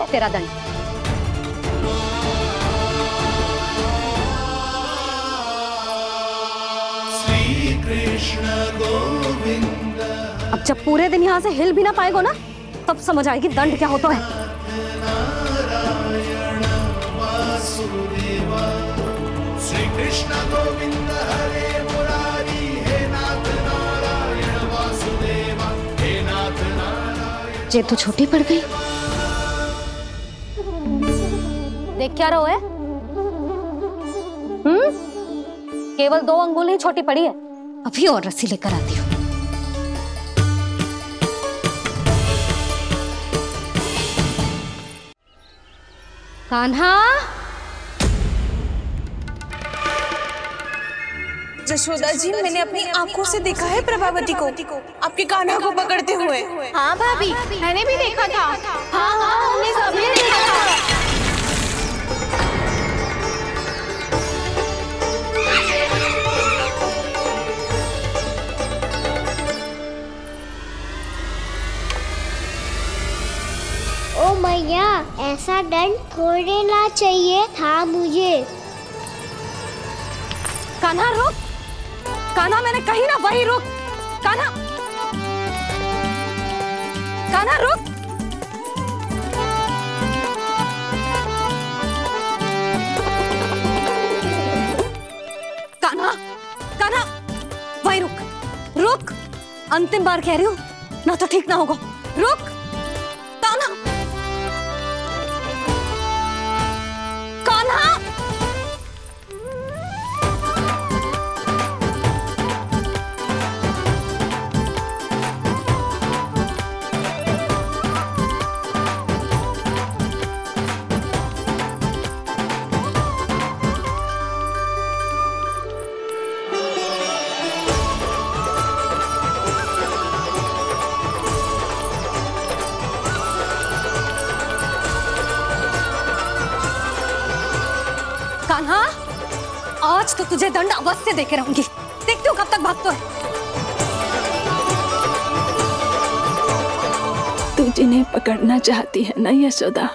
है तेरा दंड। श्री कृष्ण गोविंद। अब जब पूरे दिन यहाँ से हिल भी ना पाएगो ना, तब समझ आएगी दंड क्या होता है। नारायण वासुदेव। श्री कृष्ण गोविंद हरे मुरारी। हे नाथ नारायण वासुदेव। हे नाथ नारायण। जे तो छोटी पड़ गई। देख क्या रहो है? केवल 2 अंगुल ही छोटी पड़ी है। अभी और रस्सी लेकर आती हूँ। कान्हा, जशोदा जी, मैंने अपनी आंखों से देखा है प्रभावती को आपके कान्हा को पकड़ते हुए। हाँ भाभी, मैंने भी देखा था। हाँ हाँ, हमने सबने देखा था। ओ मैया, ऐसा दंड थोड़े ना चाहिए था मुझे। कान्हा रुक। कान्हा, मैंने कही ना वही रुक। कान्हा, कान्हा रुक। कान्हा, कान्हा, वही रुक। रुक, अंतिम बार कह रही हूँ, ना तो ठीक ना होगा। रुक कान्हा। कान्हा, कान्हा, आज तो तुझे दंड अवश्य देके रहूंगी। देखती हूँ कब तक भागता है। तू जिन्हें पकड़ना चाहती है ना यशोदा,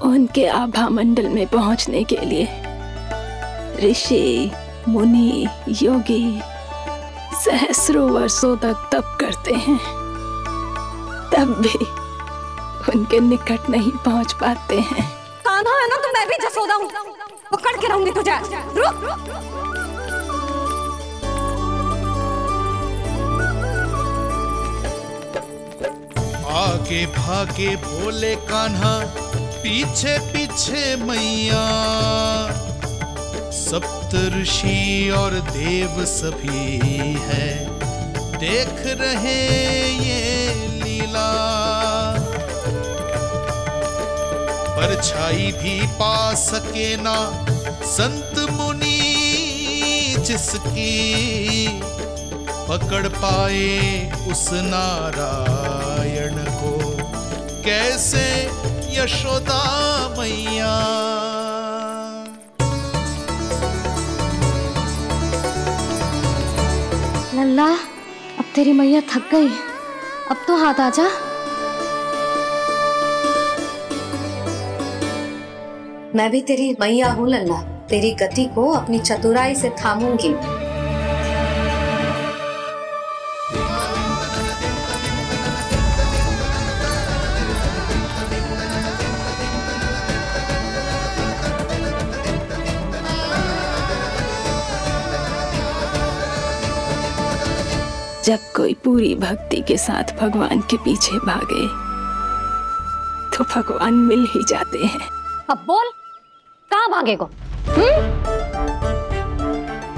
उनके आभा मंडल में पहुंचने के लिए ऋषि, मुनि, योगी सहस्रों वर्षों तक तप करते हैं, तब भी उनके निकट नहीं पहुंच पाते हैं। कान्हा है ना, तो मैं भी जसोदा हूँ। पकड़ के रहूंगी तुझे। रुक। आगे भागे भोले कान्हा, पीछे पीछे मैया। सप्त ऋषि और देव सभी है, देख रहे ये लीला। परछाई भी पा सके ना संत मुनि, जिसकी पकड़ पाए उस नारायण को, कैसे यशोदा मैया। लल्ला, अब तेरी मैया थक गई, अब तो हाथ आजा। मैं भी तेरी मैया हूँ लल्ला, तेरी गति को अपनी चतुराई से थामूंगी। जब कोई पूरी भक्ति के साथ भगवान के पीछे भागे तो भगवान मिल ही जाते हैं। अब बोल, कहाँ भागेगो?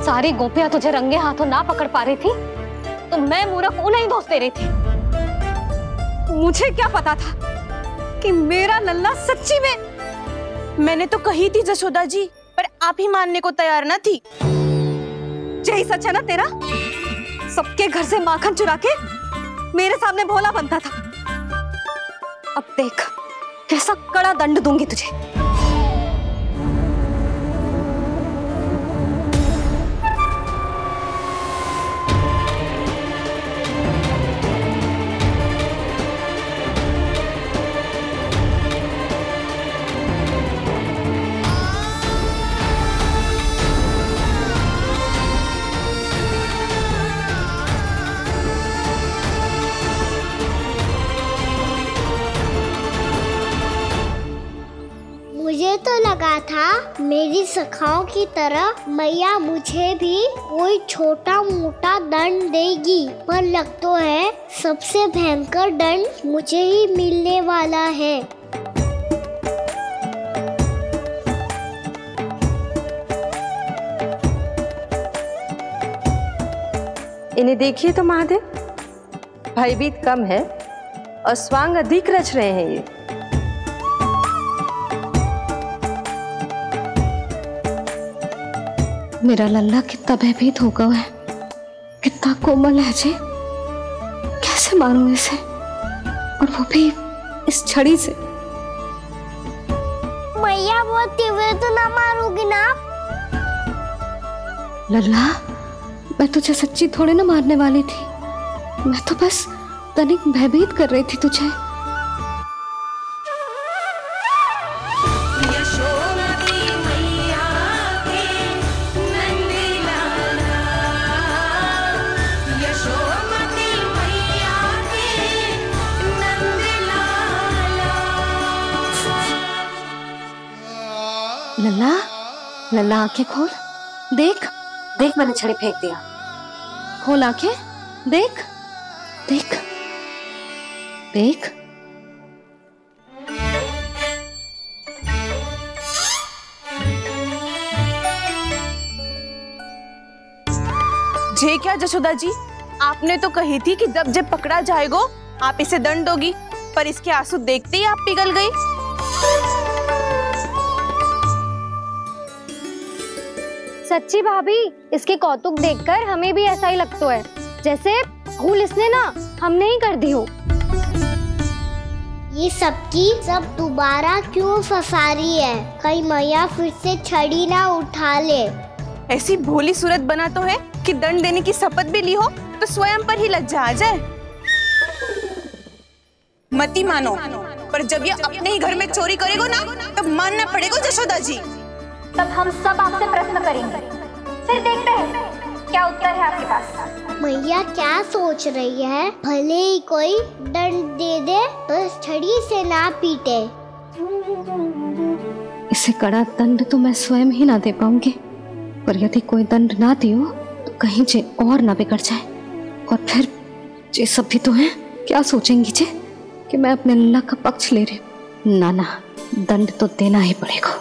सारी गोपियां तुझे रंगे हाथों ना पकड़ पा रही थी, तो मैं मूर्ख उन्हें ही दोष दे रही थी। मुझे क्या पता था कि मेरा लल्ला सच्ची में। मैंने तो कही थी जसोदा जी, पर आप ही मानने को तैयार न थी। यही सच है ना तेरा? सबके घर से माखन चुरा के मेरे सामने भोला बनता था। अब देख कैसा कड़ा दंड दूंगी तुझे। मुझे तो लगा था मेरी सखाओं की तरह मैया मुझे भी कोई छोटा मोटा दंड देगी, पर लग तो है सबसे भयंकर दंड मुझे ही मिलने वाला है। इन्हें देखिए तो महादेव, भयभीत कम है और स्वांग अधिक रच रहे हैं ये। मेरा लल्ला कितना भयभीत होगा है, कितना कोमल है जी। कैसे मारूं इसे, और वो भी इस छड़ी से। मैया बहुत तीव्र तो ना मारोगी ना? लल्ला, मैं तुझे सच्ची थोड़े ना मारने वाली थी, मैं तो बस तनिक भयभीत कर रही थी तुझे। लल्ला, लल्ला आंखें खोल, देख देख मैंने छड़ी फेंक दिया। खोल आंखें, देख देख देख। जे क्या जशोदा जी, आपने तो कही थी कि जब जब पकड़ा जाएगा आप इसे दंड दोगी, पर इसके आंसू देखते ही आप पिघल गई। सच्ची भाभी, इसके कौतुक देखकर हमें भी ऐसा ही लगता है, जैसे भूल इसने ना हमने ही कर दी हो। ये सबकी सब दोबारा क्यों फंसा रही है? कहीं मैया फिर से छड़ी ना उठा ले। ऐसी भोली सूरत बना तो है कि दंड देने की शपथ भी ली हो तो स्वयं पर ही लज्जा आ जाए। मती मानो, पर जब ये अपने ही घर में चोरी करेगा ना, तब मानना पड़ेगा जशोदा जी। तब हम सब आपसे प्रश्न करेंगे, फिर देखते हैं क्या उत्तर है आपके पास। मैया क्या सोच रही है? भले ही कोई दंड दे दे, बस छड़ी से ना पीटे। इसे कड़ा दंड तो मैं स्वयं ही ना दे पाऊंगी, पर यदि कोई दंड ना दियो तो कहीं जे और ना बिगड़ जाए, और फिर जे सब भी तो हैं, क्या सोचेंगी जे कि मैं अपने लल्ला का पक्ष ले रही हूँ। ना ना, दंड तो देना ही पड़ेगा।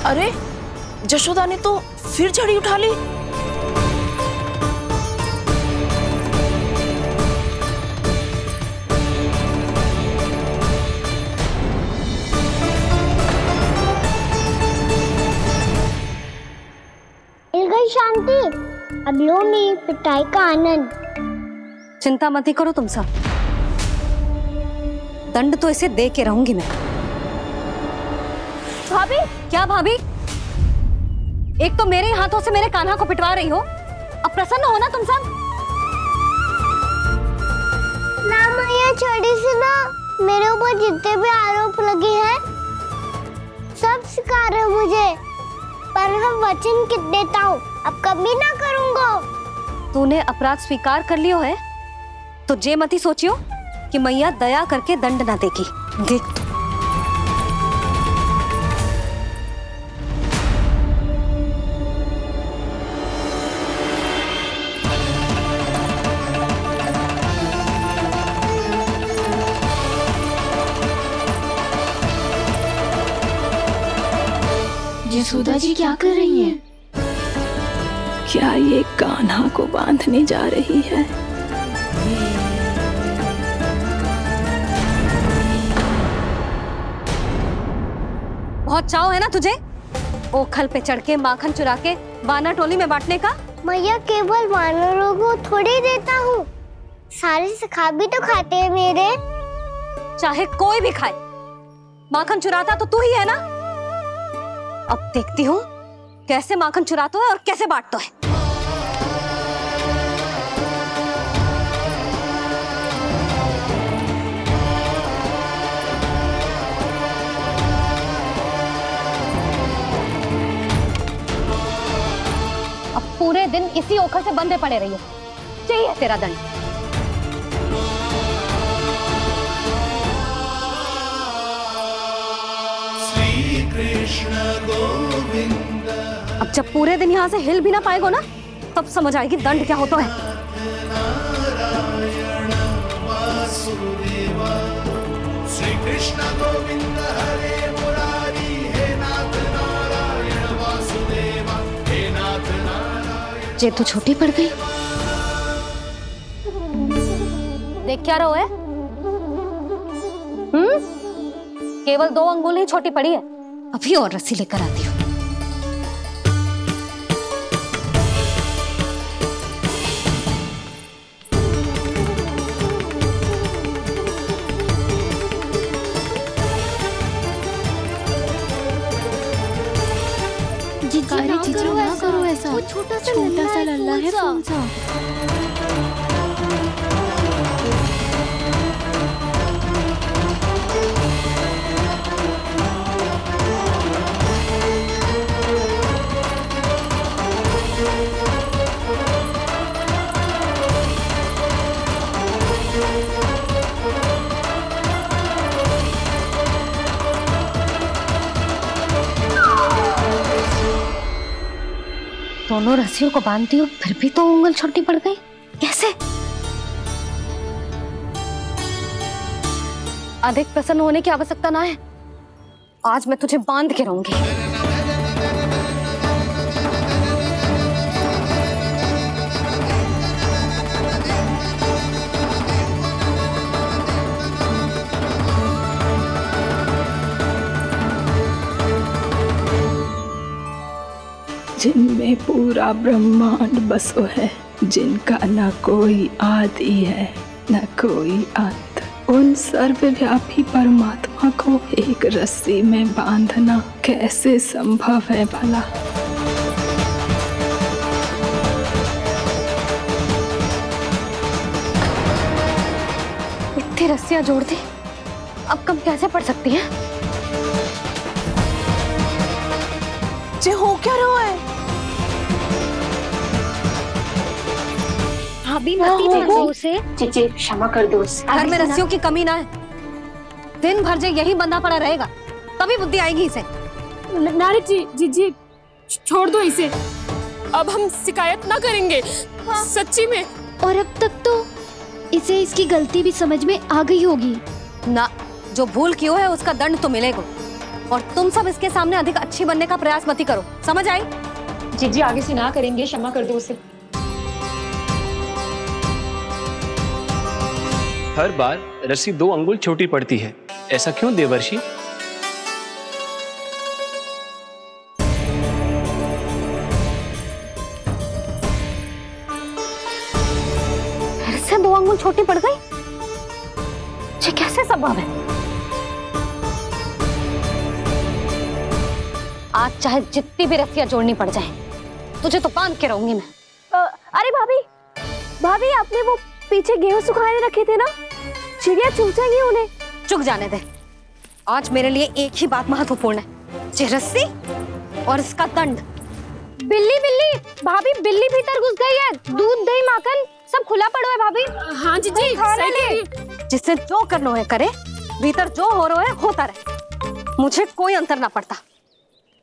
अरे जशोदा ने तो फिर छड़ी उठा ली। मिल गई शांति, अब लो मेरी पिटाई का आनंद। चिंता मत ही करो तुम सब, दंड तो इसे दे के रहूंगी मैं। भाभी, क्या भाभी? एक तो मेरे हाथों से मेरे कान्हा को पिटवा रही हो, अब प्रसन्न हो ना तुम सब? ना मैया, छड़ी से ना मेरे ऊपर जितने भी आरोप लगे हैं सब स्वीकार है मुझे, पर मैं वचन कित देता हूँ, अब कभी ना करूँगा। तूने अपराध स्वीकार कर लियो है तो जे मत ही सोचियो कि मैया दया करके दंड ना देगी। देख यशोदा जी क्या कर रही हैं? क्या ये कान्हा को बांधने जा रही है? बहुत चाव है ना तुझे ओखल पे चढ़ के माखन चुरा के वानर टोली में बांटने का? मैया, केवल वानरों को थोड़ी देता हूँ, सारे सखा भी तो खाते हैं मेरे। चाहे कोई भी खाए, माखन चुराता तो तू ही है ना। अब देखती हूँ कैसे माखन चुराता है और कैसे बांटता है। अब पूरे दिन इसी ओखर से बंधे पड़े रहिए। चाहिए तेरा दंड। श्री कृष्ण गोविंद। अब जब पूरे दिन यहाँ से हिल भी ना पाएगो ना, तब समझ आएगी दंड क्या होता है। नारायण वासुदेव। श्री कृष्ण गोविंद हरे मुरारी। हे नाथ नारायण वासुदेव। हे नाथ नारायण। ये तो छोटी पड़ गई। देख क्या रहो है? केवल 2 अंगुल ही छोटी पड़ी है। अभी और रस्सी लेकर आती हूँ। जीजू ना करो ऐसा। वो छोटा सा लल्ला है कौन सा? दोनों रस्सियों को बांधती हूँ, फिर भी तो उंगल छोटी पड़ गई। कैसे? अधिक प्रसन्न होने की आवश्यकता ना है। आज मैं तुझे बांध के रहूंगी। जिनमें पूरा ब्रह्मांड बसो है, जिनका न कोई आदि है न कोई अंत, उन सर्वव्यापी परमात्मा को एक रस्सी में बांधना कैसे संभव है भला? इतनी रस्सियां जोड़ दी, अब कम कैसे पड़ सकती हैं? जे हो क्या रहा है? भाभी मती देखो उसे। जी क्षमा कर दो उसे। घर में रस्सियों की कमी ना है। दिन भर जे यही बंधा पड़ा रहेगा, तभी बुद्धि आएगी इसे। नारी जी छोड़ दो इसे। अब हम शिकायत ना करेंगे। सच्ची में। और अब तक तो इसे इसकी गलती भी समझ में आ गई होगी ना। जो भूल की हो है उसका दंड तो मिलेगा। और तुम सब इसके सामने अधिक अच्छी बनने का प्रयास मत करो, समझ आई? जी आगे से ना करेंगे। क्षमा कर दो उसे। हर बार रस्सी 2 अंगुल छोटी पड़ती है, ऐसा क्यों देवर्षि? फिर से 2 अंगुल छोटी पड़ गई? ये कैसे संभव है? आज चाहे जितनी भी रस्सियां जोड़नी पड़ जाए, तुझे तो बांध के रहूंगी मैं। अरे भाभी आपने वो पीछे गेहूं सुखाने रखे थे ना, चिड़िया चुग जाएंगी उन्हें। चुग जाने दे। आज मेरे लिए एक ही बात महत्वपूर्ण है, ये रस्सी और इसका दंड। बिल्ली भाभी, बिल्ली भीतर घुस गई है। दूध दही माखन सब खुला पड़ा है भाभी। हाँ जी सही कह रही है। जिससे जो करना है करे, भीतर जो हो रहा है होता रहे, मुझे कोई अंतर ना पड़ता।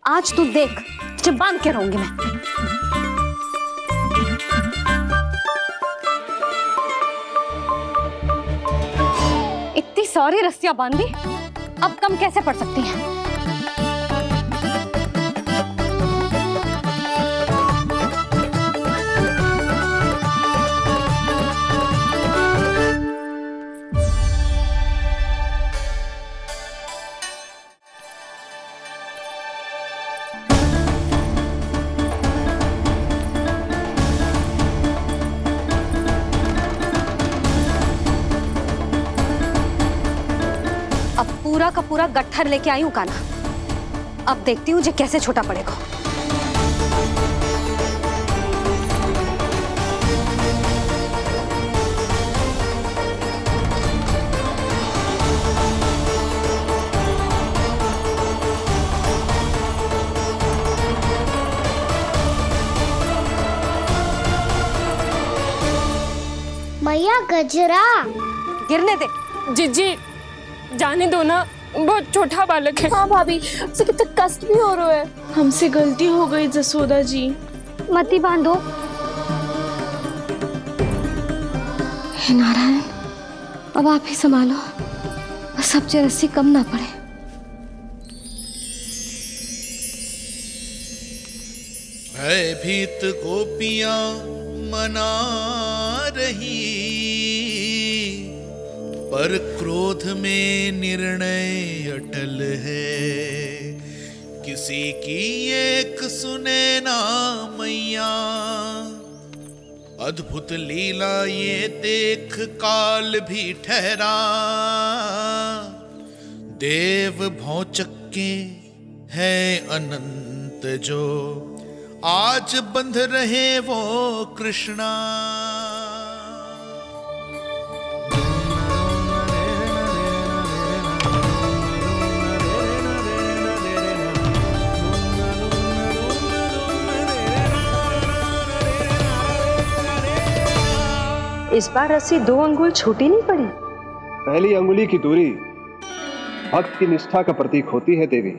आज तू देख, तुझे बांध के रहूंगी मैं। इतनी सारी रस्सियां बांधी, अब कम कैसे पड़ सकती हैं? पूरा का पूरा गट्ठर लेके आई हूँ कान्हा। अब देखती हूँ जे कैसे छोटा पड़ेगा। गजरा। गिरने दे। जीजी जाने दो ना, बहुत छोटा बालक है। हाँ भाभी, उसे कितना कष्ट भी हो रहा है। हमसे गलती हो गई जसोदा जी। मती बांधो। हे नारायण, अब आप ही संभालो, बस अब रस्सी कम ना पड़े। भयभीत गोपियां मना रही, पर क्रोध में निर्णय अटल है। किसी की एक सुने ना मैया, अद्भुत लीला ये देख काल भी ठहरा। देव भौचक्के है अनंत जो, आज बंध रहे वो कृष्णा। इस बार रस्सी 2 अंगुल छोटी नहीं पड़ी। पहली अंगुली की दूरी भक्त की निष्ठा का प्रतीक होती है देवी।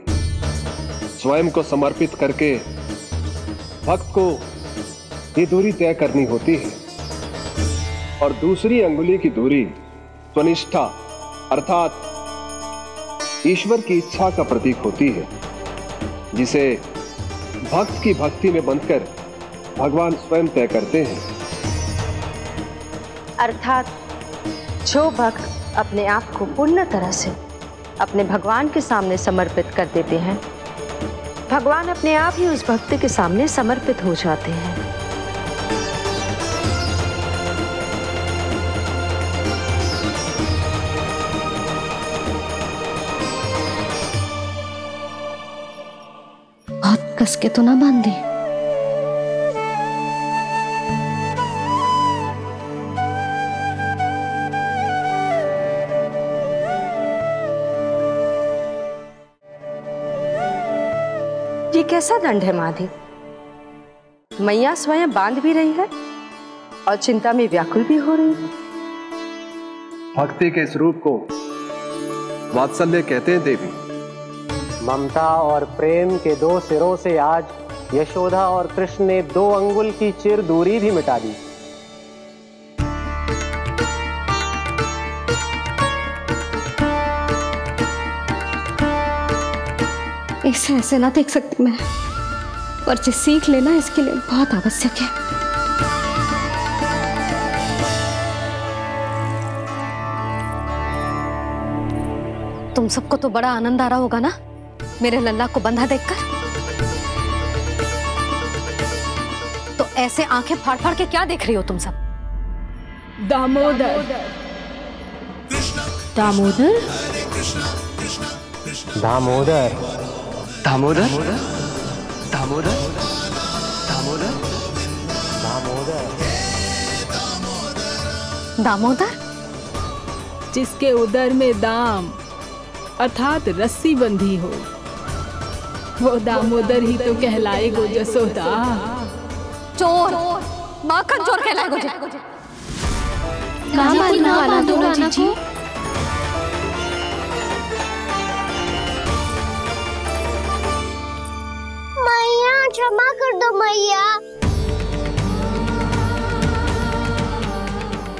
स्वयं को समर्पित करके भक्त को ये दूरी तय करनी होती है। और दूसरी अंगुली की दूरी स्वनिष्ठा अर्थात ईश्वर की इच्छा का प्रतीक होती है, जिसे भक्त की भक्ति में बंधकर भगवान स्वयं तय करते हैं। अर्थात जो भक्त अपने आप को पूर्ण तरह से अपने भगवान के सामने समर्पित कर देते हैं, भगवान अपने आप ही उस भक्त के सामने समर्पित हो जाते हैं। बहुत कस के तो ना बांधी। ये कैसा दंड है माधे? मैया स्वयं बांध भी रही है और चिंता में व्याकुल भी हो रही है। भक्ति के स्वरूप को वात्सल्य कहते हैं देवी। ममता और प्रेम के 2 सिरों से आज यशोदा और कृष्ण ने 2 अंगुल की चिर दूरी भी मिटा दी। इसे ऐसे ना देख सकती मैं, पर जो सीख लेना इसके लिए बहुत आवश्यक है। तुम सबको तो बड़ा आनंद आ रहा होगा ना मेरे लल्ला को बंधा देखकर। तो ऐसे आंखें फाड़ फाड़ के क्या देख रही हो तुम सब? दामोदर। दामोदर। दामोदर। दामोदर। दामोदर। दामोदर। दामोदर। दामोदर जिसके उदर में दाम अर्थात रस्सी बंधी हो, वो दामोदर ही तो कहलाएगो जसोदा। चोर, माखन चोर कहलाएगो। कहाँ मारने वाला तू राना को? मैया क्षमा कर दो मैया।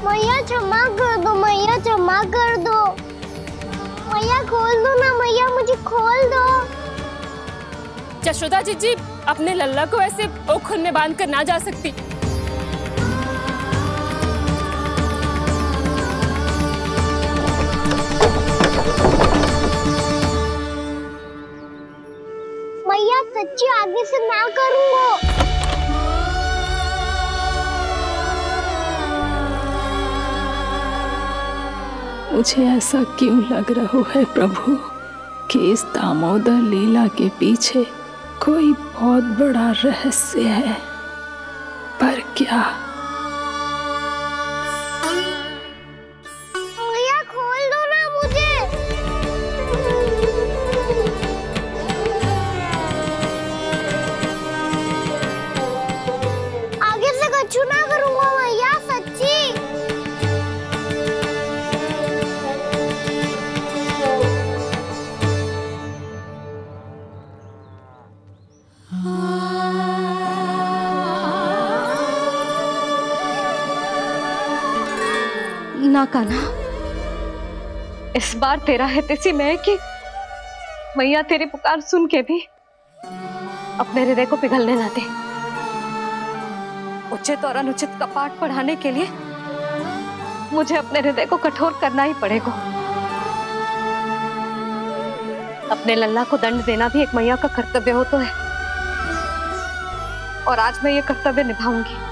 मैया क्षमा कर दो, मैया क्षमा कर दो। मैया खोल दो ना मैया, मुझे खोल दो। यशोदा जीजी अपने लल्ला को ऐसे ओखुन में बांध कर ना जा सकती। मैया सच्ची आगे से ना करूँगा। मुझे ऐसा क्यों लग रहा है प्रभु कि इस दामोदर लीला के पीछे कोई बहुत बड़ा रहस्य है, पर क्या? मैया खोल दो ना मुझे। आगे से कछु ना करूँगा मैया, सच्ची। हाँ कान्हा, इस बार तेरा हितैषी मैं कि मैया तेरी पुकार सुन के भी अपने हृदय को पिघलने ना दे। उचित और अनुचित का पाठ पढ़ाने के लिए मुझे अपने हृदय को कठोर करना ही पड़ेगा। अपने लल्ला को दंड देना भी एक मैया का कर्तव्य हो तो है, और आज मैं ये कर्तव्य निभाऊंगी।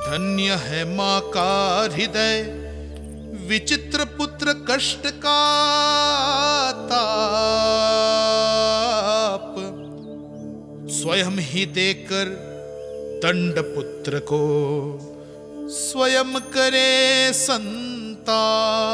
धन्य है माँ का हृदय, विचित्र पुत्र कष्ट का ताप, स्वयं ही देकर दंड पुत्र को स्वयं करे संताप।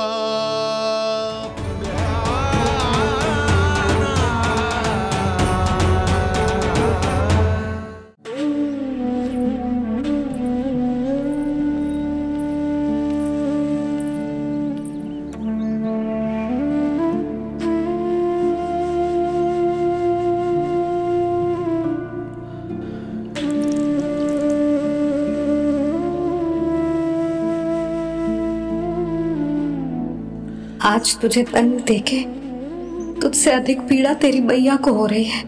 आज तुझे दंड देके तुझसे अधिक पीड़ा तेरी मैया को हो रही है।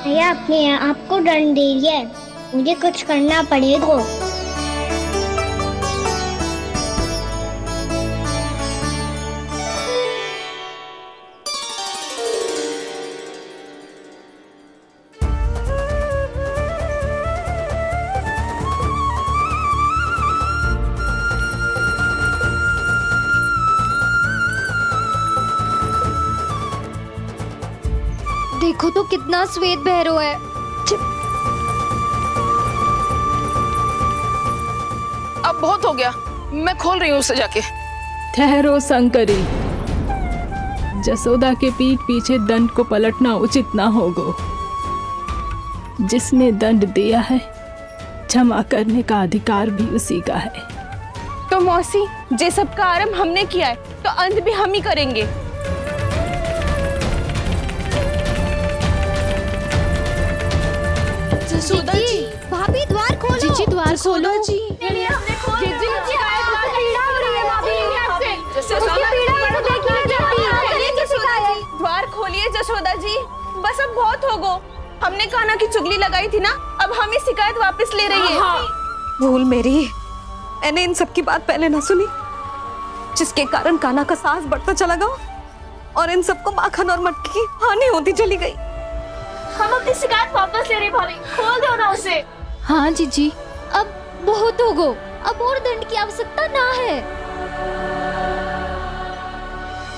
भैया अपने आप को दंड दे दिया है, मुझे कुछ करना पड़ेगा। देखो तो कितना श्वेत भैरव है। अब बहुत हो गया, मैं खोल रही हूँ उसे जाके। ठहरो शंकरी, जसोदा के पीठ पीछे दंड को पलटना उचित ना होगा। जिसने दंड दिया है क्षमा करने का अधिकार भी उसी का है। तो मौसी, जे सब का आरंभ हमने किया है तो अंत भी हम ही करेंगे। जसोदा जी, भाभी द्वार खोलो। जीजी द्वार खोलो। जी द्वार खोलिए जसोदा जी, बस अब बहुत हो गो। हमने कान्हा की चुगली लगाई थी ना, अब हम ही शिकायत वापस ले रही है। भूल मेरी, मैंने इन सब की बात पहले ना सुनी, जिसके कारण कान्हा का साहस बढ़ता चला गया और इन सबको माखन और मटकी की हानि होती चली गई। हम अपनी शिकायत वापस ले रहे भाभी, खोल दो ना उसे। हाँ जीजी, अब बहुत हो गो, अब और दंड की आवश्यकता ना है।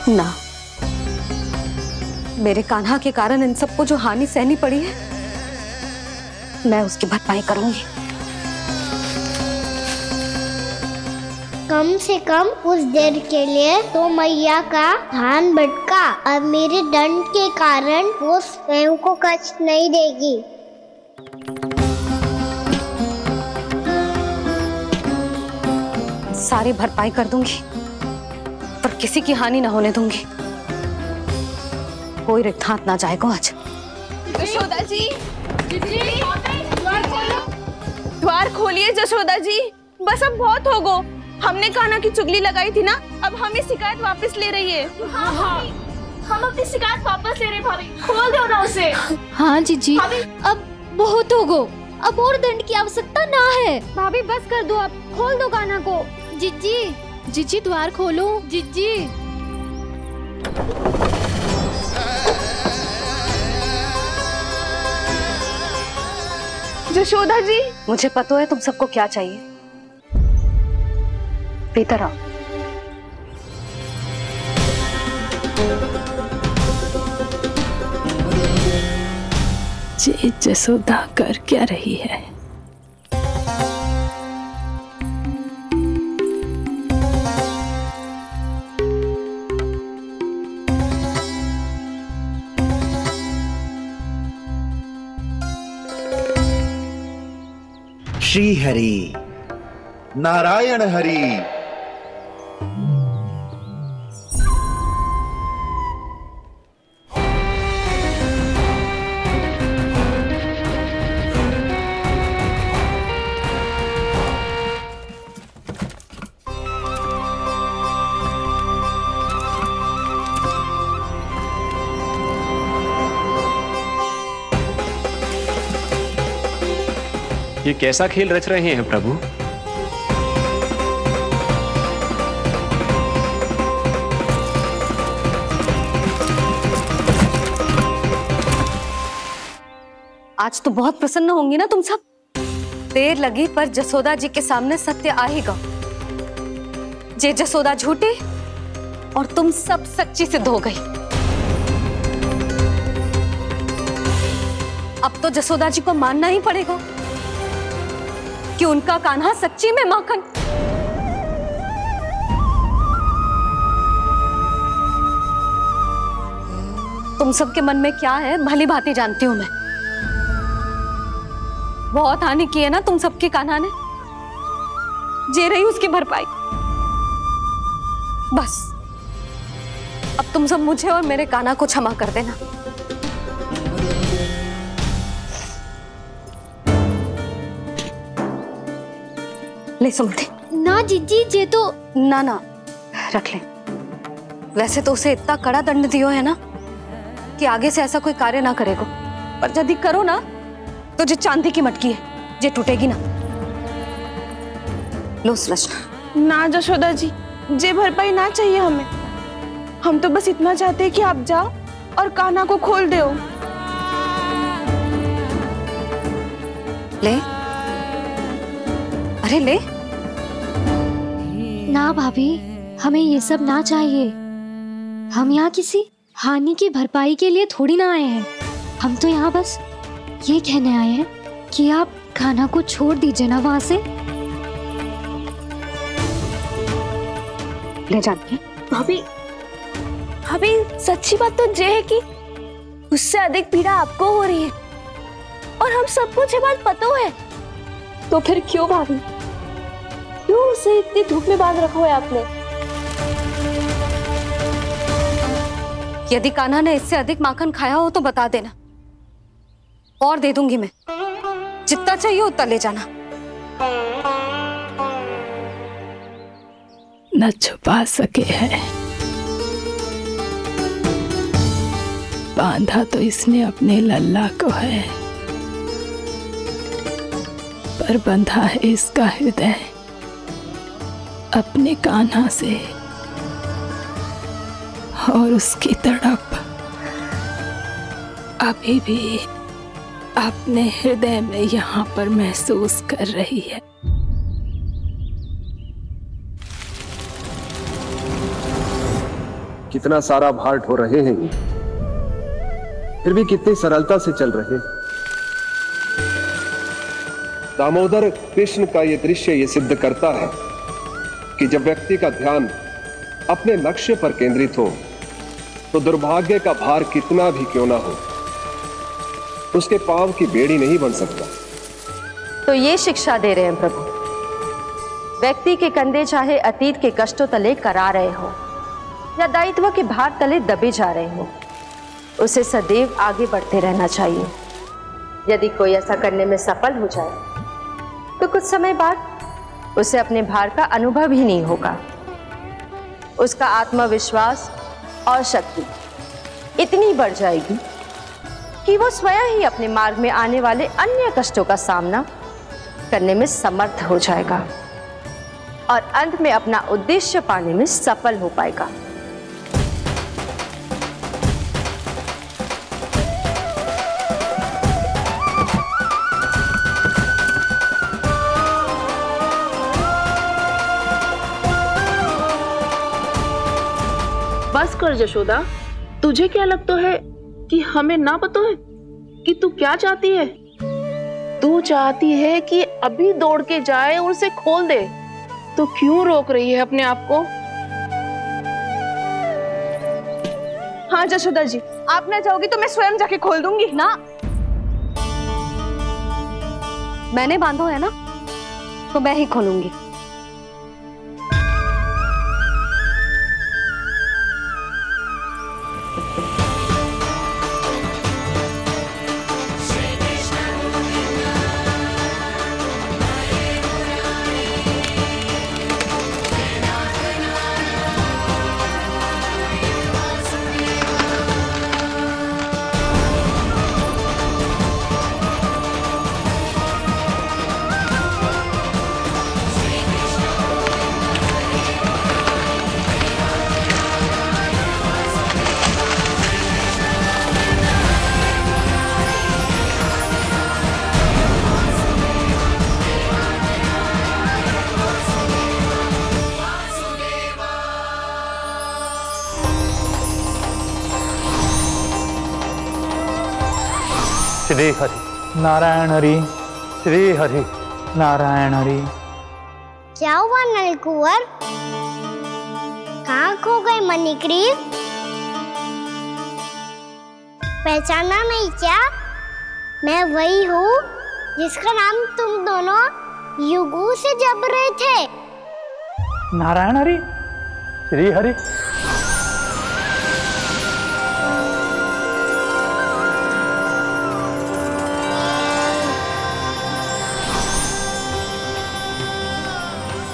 ना, मेरे कान्हा के कारण इन सबको जो हानि सहनी पड़ी है, मैं उसकी भरपाई करूंगी। कम से कम उस देर के लिए तो मैया का ध्यान भटका, अब मेरे दंड के कारण वो स्वयं को कष्ट नहीं देगी। सारी भरपाई कर दूंगी, पर किसी की हानि ना होने दूंगी। कोई रिक्त हाथ ना जाएगा आज। जसोदा जी, द्वार खोलिए जसोदा जी, बस अब बहुत हो गो। हमने कान्हा की चुगली लगाई थी ना, अब हम ही शिकायत वापस ले रही है। हाँ, हम अपनी शिकायत वापस ले रहे भाभी, खोल दो ना उसे। हाँ जीजी, अब बहुत हो गो, अब और दंड की आवश्यकता ना है। भाभी बस कर दो, अब खोल दो कान्हा को। जीजी, जीजी द्वार खोलो। जीजी, जशोदा जी, मुझे पता है तुम सबको क्या चाहिए। भीतर आओ। ये जसोदा कर क्या रही है? श्री हरि नारायण हरि। ये कैसा खेल रच रहे हैं प्रभु? आज तो बहुत प्रसन्न होंगी ना तुम सब। देर लगी पर जसोदा जी के सामने सत्य आएगा। जे जसोदा झूठी और तुम सब सच्ची सिद्ध हो गई। अब तो जसोदा जी को मानना ही पड़ेगा कि उनका कान्हा सच्ची में माखन। तुम सबके मन में क्या है भली भांति जानती हूं मैं। बहुत हानि की है ना तुम सबके कान्हा ने। जे रही उसकी भरपाई। बस अब तुम सब मुझे और मेरे कान्हा को क्षमा कर देना। ले सुमति। ना जीजी जे तो ना ना रख ले। वैसे तो उसे इतना कड़ा दंड दियो है ना कि आगे से ऐसा कोई कार्य ना करेगा। पर यदि करो ना तो जो चांदी की मटकी है जे टूटेगी ना। लो सुलक्षणा। ना जशोदा जी, जे भरपाई ना चाहिए हमें। हम तो बस इतना चाहते हैं कि आप जाओ और कान्हा को खोल दो। ले। अरे ले। ना भाभी, हमें ये सब ना चाहिए। हम यहाँ किसी हानि की भरपाई के लिए थोड़ी ना आए हैं। हम तो यहाँ बस ये कहने आए हैं कि आप कान्हा को छोड़ दीजिए ना वहां से। ले जानिए। भाभी, भाभी सच्ची बात तो ये है कि उससे अधिक पीड़ा आपको हो रही है और हम सबको ये बात पता है। तो फिर क्यों भाभी, क्यों उसे इतनी धूप में बांध रखा है आपने? यदि कान्हा ने इससे अधिक माखन खाया हो तो बता देना और दे दूंगी मैं। जितना चाहिए उतना ले जाना। न छुपा सके हैं। बांधा तो इसने अपने लल्ला को है, पर बंधा है इसका हृदय अपने कान्हा से। और उसकी तड़प अभी भी अपने हृदय में यहाँ पर महसूस कर रही है। कितना सारा भार ढो रहे हैं, फिर भी कितनी सरलता से चल रहे। दामोदर कृष्ण का यह दृश्य ये सिद्ध करता है कि जब व्यक्ति का ध्यान अपने लक्ष्य पर केंद्रित हो तो दुर्भाग्य का भार कितना भी क्यों ना हो, उसके पांव की बेड़ी नहीं बन सकता। तो ये शिक्षा दे रहे हैं प्रभु। व्यक्ति के कंधे चाहे अतीत के कष्टों तले करा रहे हो या दायित्व के भार तले दबे जा रहे हो, उसे सदैव आगे बढ़ते रहना चाहिए। यदि कोई ऐसा करने में सफल हो जाए तो कुछ समय बाद उसे अपने भार का अनुभव ही नहीं होगा। उसका आत्मविश्वास और शक्ति इतनी बढ़ जाएगी कि वो स्वयं ही अपने मार्ग में आने वाले अन्य कष्टों का सामना करने में समर्थ हो जाएगा और अंत में अपना उद्देश्य पाने में सफल हो पाएगा। बस कर जशोदा, तुझे क्या लगता है कि हमें ना पता है? कि तू क्या चाहती है? तू चाहती है कि अभी दौड़ के जाए और उसे खोल दे, तो क्यों रोक रही है अपने आप को? हाँ जशोदा जी, आप ना जाओगी तो मैं स्वयं जाके खोल दूंगी ना। मैंने बांधो है ना, तो मैं ही खोलूंगी। श्री हरि नारायण हरि, श्री हरि नारायण हरि। क्या हुआ नलकुंवर? कहाँ खो गए मणिग्रीव? पहचाना नहीं क्या? मैं वही हूँ जिसका नाम तुम दोनों युगों से जप रहे थे। नारायण हरि, श्री हरि।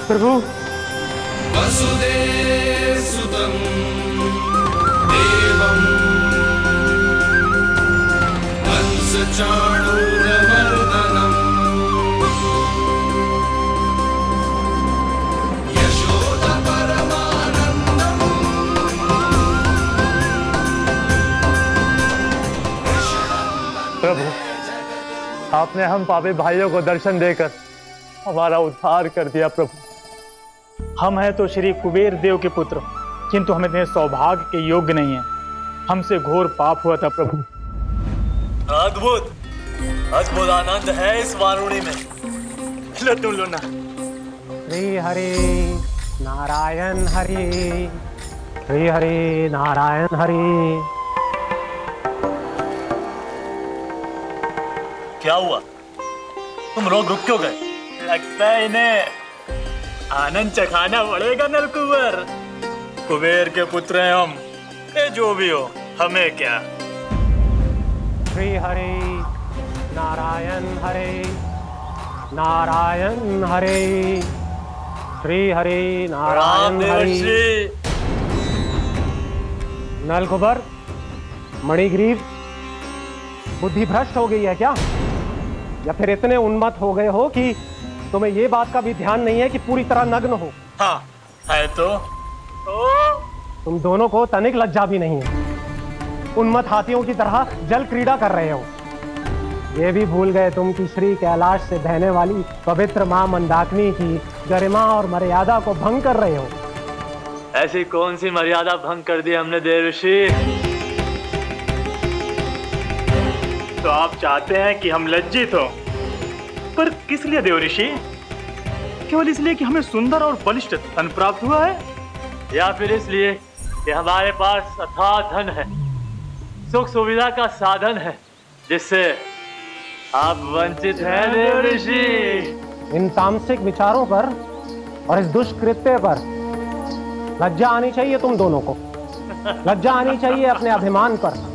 प्रभु वसुदेव सुतं देवं हंस चाणूरमर्दनम् यशोदा परमानंदम्। प्रभु, आपने हम पापी भाइयों को दर्शन देकर हमारा उद्धार कर दिया। प्रभु, हम हैं तो श्री कुबेर देव के पुत्र, किंतु हम इतने सौभाग्य के योग्य नहीं हैं। हमसे घोर पाप हुआ था प्रभु। अद्भुत अद्भुत आनंद है इस वारुणी में। लो तुम लो ना। श्री हरि नारायण हरि, श्री हरि नारायण हरि। क्या हुआ? तुम रोग रुक क्यों गए? लगता है इन्हें आनंद चखाना पड़ेगा नलकुंवर। कुबेर के पुत्र हैं हम, ये जो भी हो हमें क्या। श्री हरि नारायण हरि, नारायण हरि, श्री हरि नारायण हरि। नलकुंवर, मणिग्रीव, बुद्धि भ्रष्ट हो गई है क्या? या फिर इतने उन्मत्त हो गए हो कि तुम्हें ये बात का भी ध्यान नहीं है कि पूरी तरह नग्न हो? हाँ है तो। तुम दोनों को तनिक लज्जा भी नहीं है। उन्मत्त हाथियों की तरह जल क्रीड़ा कर रहे हो। ये भी भूल गए तुम कि श्री कैलाश से बहने वाली पवित्र मां मंदाकिनी की गरिमा और मर्यादा को भंग कर रहे हो। ऐसी कौन सी मर्यादा भंग कर दी हमने देवर्षि? तो आप चाहते हैं कि हम लज्जित हो, पर किस लिए देवऋषि? केवल इसलिए कि हमें सुंदर और बलिष्ठ धन प्राप्त हुआ है, या फिर इसलिए कि हमारे पास अथाह धन है, सुख सुविधा का साधन है, जिससे आप वंचित हैं देवर्षि? इन तामसिक विचारों पर और इस दुष्कृत्य पर लज्जा आनी चाहिए तुम दोनों को। लज्जा आनी चाहिए अपने अभिमान पर।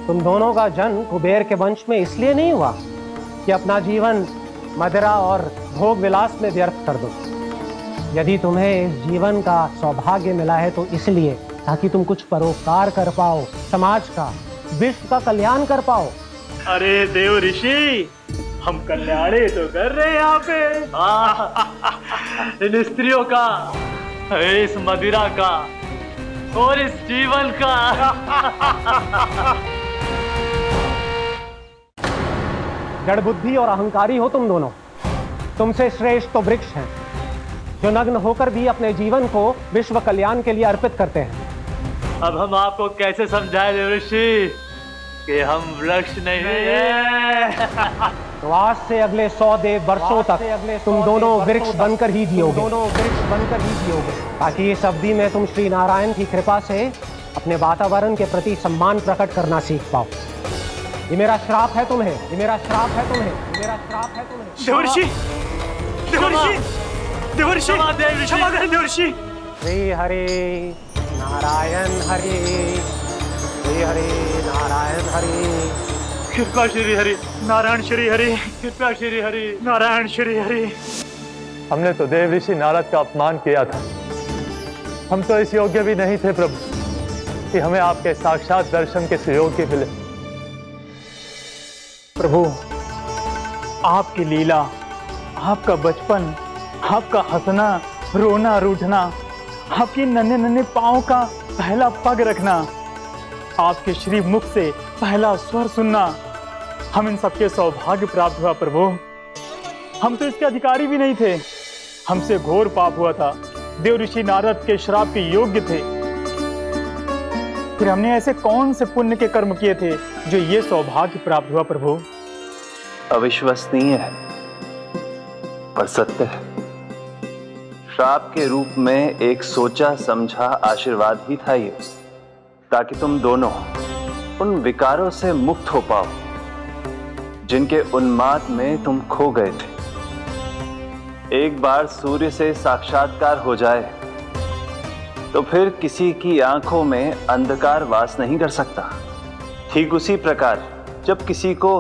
तुम दोनों का जन्म कुबेर के वंश में इसलिए नहीं हुआ कि अपना जीवन मदिरा और भोग विलास में व्यर्थ कर दो। यदि तुम्हें इस जीवन का सौभाग्य मिला है तो इसलिए ताकि तुम कुछ परोपकार कर पाओ, समाज का, विश्व का कल्याण कर पाओ। अरे देवऋषि, हम कल्याणी तो कर रहे हैं यहाँ पे। इन स्त्रियों का, इस मदिरा का और इस जीवन का। जड़ बुद्धि और अहंकारी हो तुम दोनों। तुमसे श्रेष्ठ तो वृक्ष हैं, जो नग्न होकर भी अपने जीवन को विश्व कल्याण के लिए अर्पित करते हैं। अब हम आपको कैसे समझाएं देवर्षि? कि हम वृक्ष नहीं हैं। तो आज से अगले 100 वर्षों तक तुम दोनों वृक्ष बनकर ही जियोगे, ताकि इस अवधि में तुम श्री नारायण की कृपा से अपने वातावरण के प्रति सम्मान प्रकट करना सीख पाओ। ये मेरा श्राप है तुम्हें, ये मेरा श्राप है तुम्हें, ये मेरा श्राप है तुम्हें। देवर्षि, देवर्षि, देवर्षि, क्षमा करें देवर्षि। श्री हरि नारायण हरि, श्री हरि नारायण हरि, कृपा श्री हरि नारायण श्री हरि, कृपा श्री हरि नारायण श्री हरि। हमने तो देव ऋषि नारद का अपमान किया था। हम तो इस योग्य भी नहीं थे प्रभु कि हमें आपके साक्षात दर्शन के सुयोग्य मिले। प्रभु, आपकी लीला, आपका बचपन, आपका हंसना, रोना, रूठना, आपकी नन्हे नन्हे पाँव का पहला पग रखना, आपके श्री मुख से पहला स्वर सुनना, हम इन सबके सौभाग्य प्राप्त हुआ प्रभु। हम तो इसके अधिकारी भी नहीं थे। हमसे घोर पाप हुआ था, देव ऋषि नारद के श्राप के योग्य थे। फिर हमने ऐसे कौन से पुण्य के कर्म किए थे जो ये सौभाग्य प्राप्त हुआ प्रभु? अविश्वसनीय है पर सत्य है। श्राप के रूप में एक सोचा समझा आशीर्वाद ही था ये, ताकि तुम दोनों उन विकारों से मुक्त हो पाओ जिनके उन्माद में तुम खो गए थे। एक बार सूर्य से साक्षात्कार हो जाए तो फिर किसी की आंखों में अंधकार वास नहीं कर सकता। ठीक उसी प्रकार जब किसी को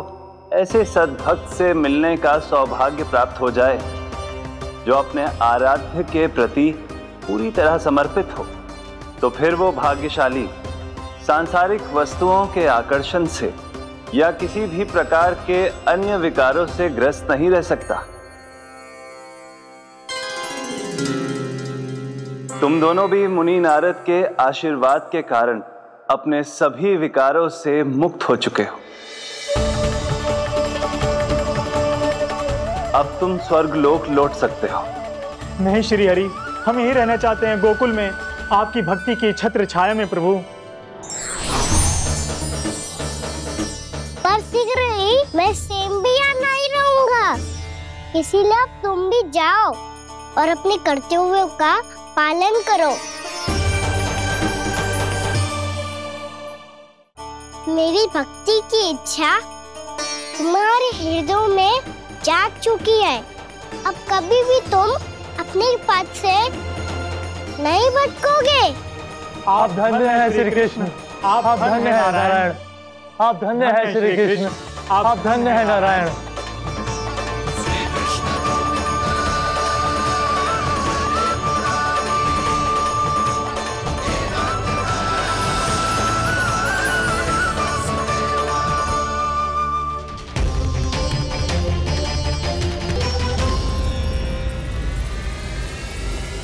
ऐसे सद्भक्त से मिलने का सौभाग्य प्राप्त हो जाए जो अपने आराध्य के प्रति पूरी तरह समर्पित हो, तो फिर वो भाग्यशाली सांसारिक वस्तुओं के आकर्षण से या किसी भी प्रकार के अन्य विकारों से ग्रस्त नहीं रह सकता। तुम दोनों भी मुनि नारद के आशीर्वाद के कारण अपने सभी विकारों से मुक्त हो चुके हो। अब तुम स्वर्गलोक लौट सकते हो। नहीं श्री हरि, हम यही रहना चाहते हैं, गोकुल में आपकी भक्ति की छत्र छाया में प्रभु। पर शीघ्र ही मैं सेम्बिया नहीं रहूंगा, इसीलिए अब तुम भी जाओ और अपने कर्तव्यों का पालन करो। मेरी भक्ति की इच्छा तुम्हारे हृदय में जाग चुकी है। अब कभी भी तुम अपने पद से नहीं भटकोगे। आप धन्य हैं श्री कृष्ण, आप धन्य हैं नारायण, आप धन्य हैं श्री कृष्ण, आप धन्य हैं नारायण।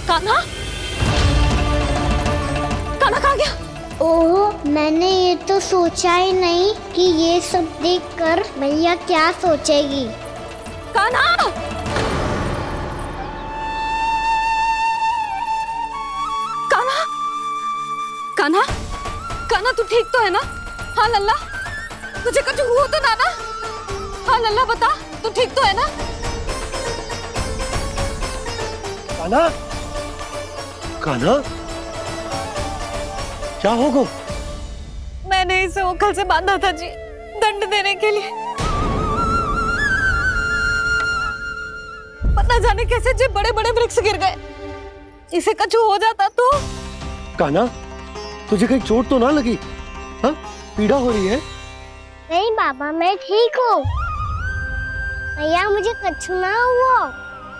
कान्हा? कान्हा कहाँ गया? ओह, मैंने ये तो सोचा ही नहीं कि ये सब देखकर मैया क्या सोचेगी। कान्हा! कान्हा! कान्हा! कान्हा तू ठीक तो है ना? हाँ लल्ला, तुझे कुछ हुआ तो ना? हाँ लल्ला बता, तू ठीक तो है ना? कान्हा, कान्हा, क्या होगा? मैंने इसे ओखल से बांधा था जी, दंड देने के लिए। पता जाने कैसे जी बड़े बड़े वृक्ष गिर गए। इसे कुछ हो जाता तो? कान्हा, तुझे कहीं चोट तो ना लगी? हाँ, पीड़ा हो रही है? नहीं बाबा, मैं ठीक हूँ। भैया मुझे कछु ना हुआ,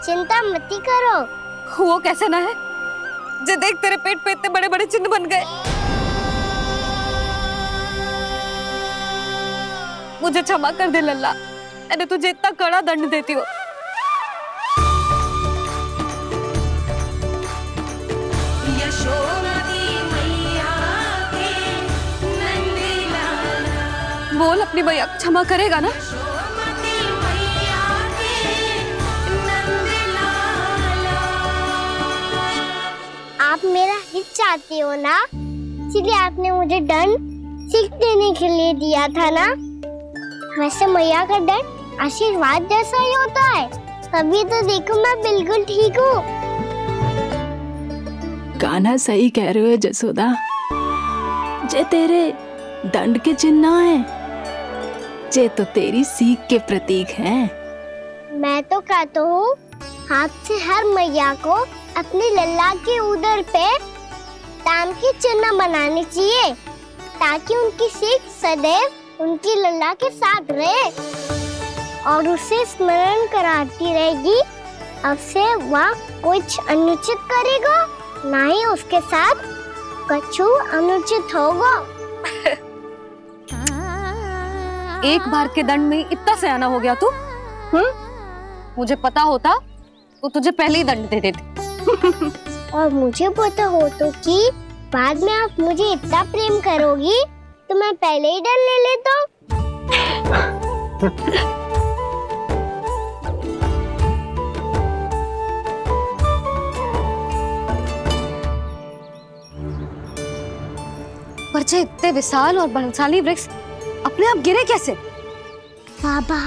चिंता मत करो। वो कैसे ना है? जे देख तेरे पेट पे इतने बड़े बड़े चिन्ह बन गए। मुझे क्षमा कर दे लल्ला, मैंने तुझे इतना कड़ा दंड देती हूँ। बोल अपनी भैया क्षमा करेगा ना? आप मेरा हित चाहते हो ना, इसलिए आपने मुझे दंड सीख देने के लिए दिया था ना। वैसे मैया का दंड आशीर्वाद जैसा ही होता है, तभी तो देखो मैं बिल्कुल ठीक हूँ। कान्हा सही कह रहे हो जसोदा, जे तेरे दंड के चिन्ह है, जे तो तेरी सीख के प्रतीक हैं। मैं तो कहता हूँ हाथ से हर मैया को अपनी लल्ला के उदर पे ताम के चिन्ह बनाने चाहिए, ताकि उनकी सीख सदैव उनकी लल्ला के साथ रहे और उसे स्मरण कराती रहेगी। अब से वह कुछ अनुचित करेगा, ना ही उसके साथ कछु अनुचित होगा। एक बार के दंड में इतना सयाना हो गया तू? मुझे पता होता तो तुझे पहले ही दंड दे देती। और मुझे पता हो तो कि बाद में आप मुझे इतना प्रेम करोगी तो मैं पहले ही दंड ले लेता हूँ। पर जे इतने विशाल और बलशाली वृक्ष अपने आप गिरे कैसे? बाबा,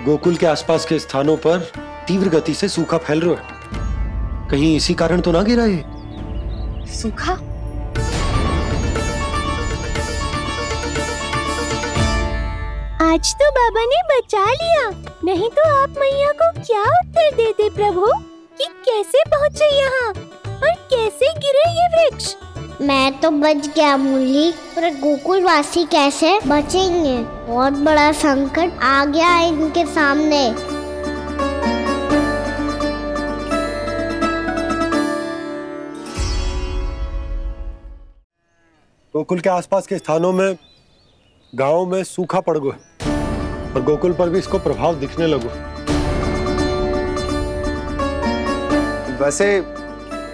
गोकुल के आसपास के स्थानों पर तीव्र गति से सूखा फैल रहा है। कहीं इसी कारण तो ना गिरा ये? सूखा? आज तो बाबा ने बचा लिया, नहीं तो आप मैया को क्या उत्तर देते प्रभु कि कैसे पहुँचे यहाँ और कैसे गिरे ये वृक्ष? मैं तो बच गया मूली, पर गोकुल वासी कैसे बचेंगे? बहुत बड़ा संकट आ गया है इनके सामने। गोकुल के आसपास के स्थानों में, गांवों में सूखा पड़ गया और गोकुल पर भी इसको प्रभाव दिखने लगा। वैसे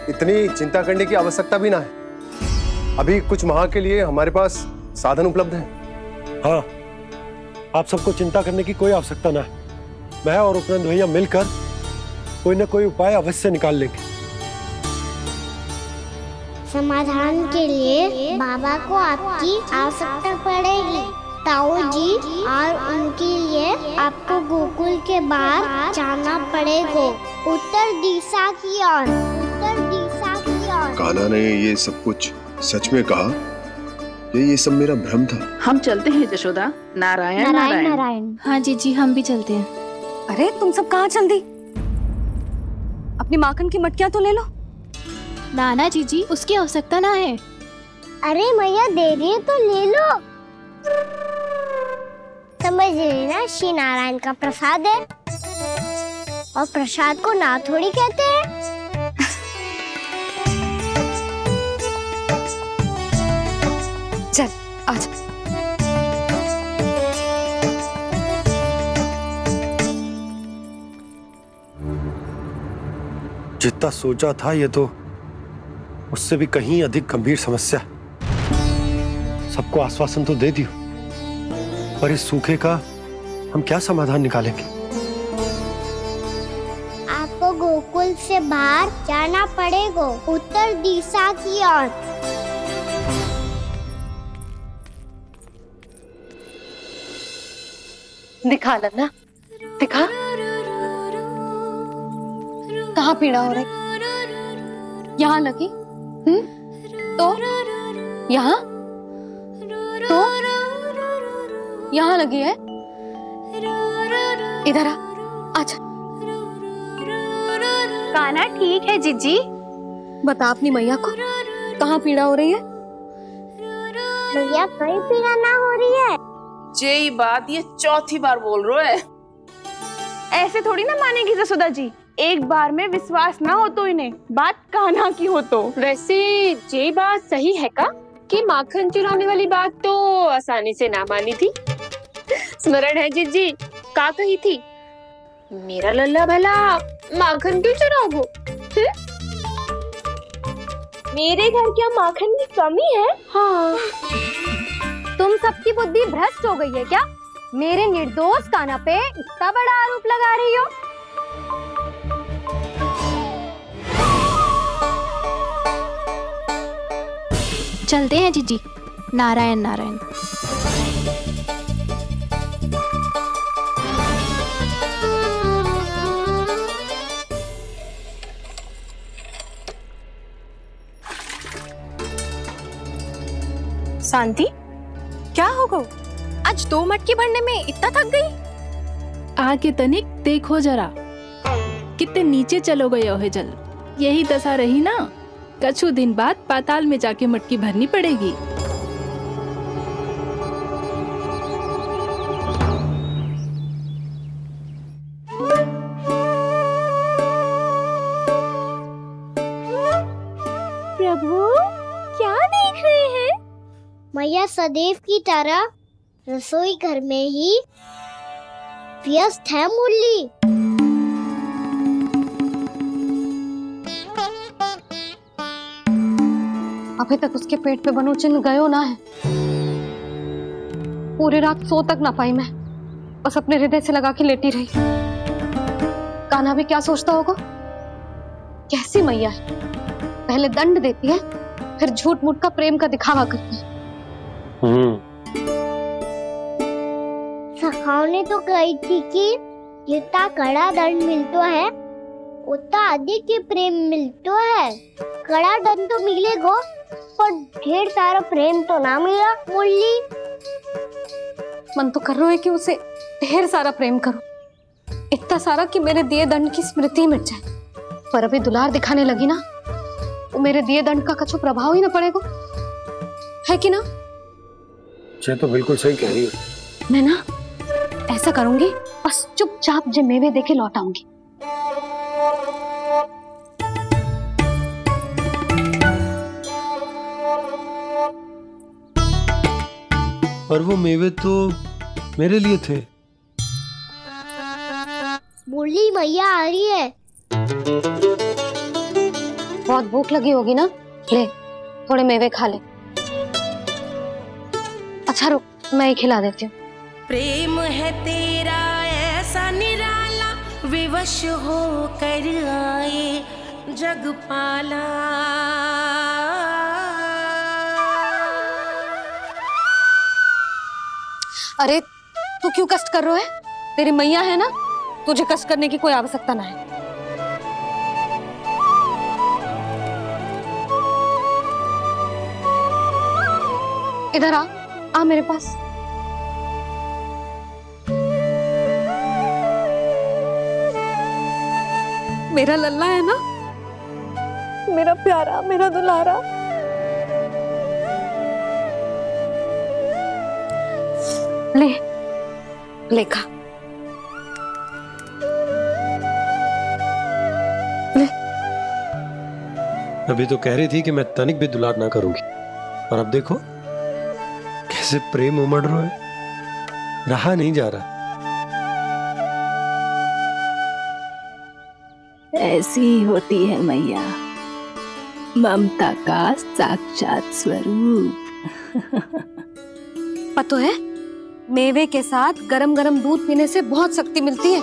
इतनी चिंता करने की आवश्यकता भी ना है। अभी कुछ माह के लिए हमारे पास साधन उपलब्ध है। हाँ, आप सबको चिंता करने की कोई आवश्यकता ना है। मैं और उपनंद भैया मिलकर कोई न कोई उपाय अवश्य निकाल लेंगे। समाधान के लिए बाबा को आपकी आवश्यकता पड़ेगी। ताऊ जी, और उनके लिए आपको गोकुल के बाहर जाना पड़ेगा, उत्तर दिशा की ओर, उत्तर दिशा की ओर। कान्हा ने ये सब कुछ सच में कहा? ये सब मेरा भ्रम था? हम चलते हैं जशोदा। नारायण नारायण नारायण। हाँ जीजी, हम भी चलते हैं। अरे तुम सब कहाँ चल दी? अपनी माखन की मटकियाँ तो ले लो। नाना जीजी, उसकी आवश्यकता ना है। अरे मैया दे रही है तो ले लो। समझ लेना, श्री नारायण का प्रसाद है और प्रसाद को ना थोड़ी कहते हैं। चल आज। जितना सोचा था ये तो उससे भी कहीं अधिक गंभीर समस्या। सबको आश्वासन तो दे दियो, पर इस सूखे का हम क्या समाधान निकालेंगे? आपको गोकुल से बाहर जाना पड़ेगा, उत्तर दिशा की ओर। दिखा लल्ला, दिखा। कहाँ पीड़ा हो रही? यहाँ लगी? तो यहाँ? तो यहाँ लगी है? इधर आ, आजा। कान्हा ठीक है जीजी? बता अपनी मैया को कहाँ पीड़ा हो रही है? मैया कहीं पीड़ा ना हो रही है। यही बात ये चौथी बार बोल रहे है। ऐसे थोड़ी ना मानेगी जसोदा जी, एक बार में विश्वास ना हो तो इन्हें बात कान्हा की हो तो। वैसे ये बात सही है का कि माखन चुराने वाली बात तो आसानी से ना मानी थी। स्मरण है जीजी का कही थी, मेरा लल्ला भला माखन क्यों चुराओगो? मेरे घर क्या माखन की कमी है? हाँ, तुम सबकी बुद्धि भ्रष्ट हो गई है क्या? मेरे निर्दोष कान्हा पे इतना बड़ा आरोप लगा रही हो? चलते हैं जीजी। नारायण नारायण। शांति, क्या हो गो? आज 2 मटकी भरने में इतना थक गई? आके तनिक देखो जरा, कितने नीचे चलो गए हो जल। यही दशा रही ना, कछु दिन बाद पाताल में जाके मटकी भरनी पड़ेगी। प्रभु, क्या देख रहे हैं? मैया सदैव की तरह रसोई घर में ही व्यस्त है मुरली। अभी तक उसके पेट पे बनो चिन्ह गयो ना है। पूरी रात सो तक ना पाई मैं, बस अपने हृदय से लगा के लेटी रही। कान्हा भी क्या सोचता होगा? कैसी मैया है, पहले दंड देती है, फिर झूठ मूठ का प्रेम का दिखावा करती है। सखाओ ने तो कही थी कि जितना कड़ा दंड मिलतो है उतना अधिक ही प्रेम मिलतो है। कड़ा दंड तो मिलेगो, पर ढेर सारा प्रेम तो ना मिला मुरली। मन तो कर रहा है कि उसे ढेर सारा प्रेम करूं, इतना सारा कि मेरे दिए दंड की स्मृति मिट जाए। पर अभी दुलार दिखाने लगी ना, वो मेरे दिए दंड का कछु प्रभाव ही ना पड़ेगा, है कि ना? ये तो बिल्कुल सही कह रही हो। मैं ना ऐसा करूंगी, बस चुपचाप जे मेवे देके लौट आऊंगी। पर वो मेवे तो मेरे लिए थे। मुरली, मैया आ रही है। बहुत भूख लगी होगी ना, ले थोड़े मेवे खा ले। अच्छा रुक, मैं ही खिला देती हूँ। प्रेम है तेरा ऐसा निराला, विवश हो कर आए जगपाला। अरे तू क्यों कष्ट कर रहा है? तेरी मैया है ना, तुझे कष्ट करने की कोई आवश्यकता ना है। इधर आ मेरे पास। मेरा लल्ला है ना, मेरा प्यारा, मेरा दुलारा। ले खा। अभी तो कह रही थी कि मैं तनिक भी दुलार ना करूंगी, और अब देखो कैसे प्रेम उमड़ रहा है, रहा नहीं जा रहा। ऐसी ही होती है मैया, ममता का साक्षात स्वरूप। पता है, मेवे के साथ गरम गरम दूध पीने से बहुत शक्ति मिलती है।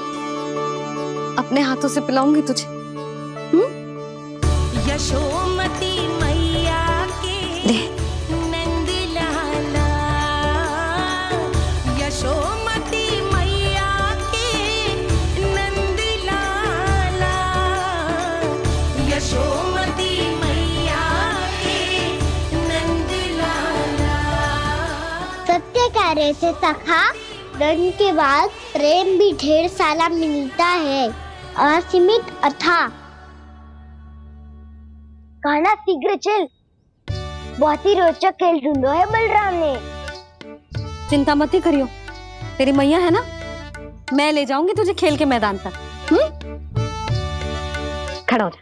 अपने हाथों से पिलाऊंगी तुझे। यशोमती मैया के नंद लाला, यशोमती मैया के नंद लाला, यशोमती मैया के नंद लाला। सत्य कह रहे थे सखा, दंड के बाद प्रेम भी ढेर सारा मिलता है, असीमित अथाह। कान्हा शीघ्र चल, बहुत ही रोचक खेल ढूंढो है बलराम ने। चिंता मत ही करियो, तेरी मैया है ना, मैं ले जाऊंगी तुझे खेल के मैदान तक। खड़ा हो जा।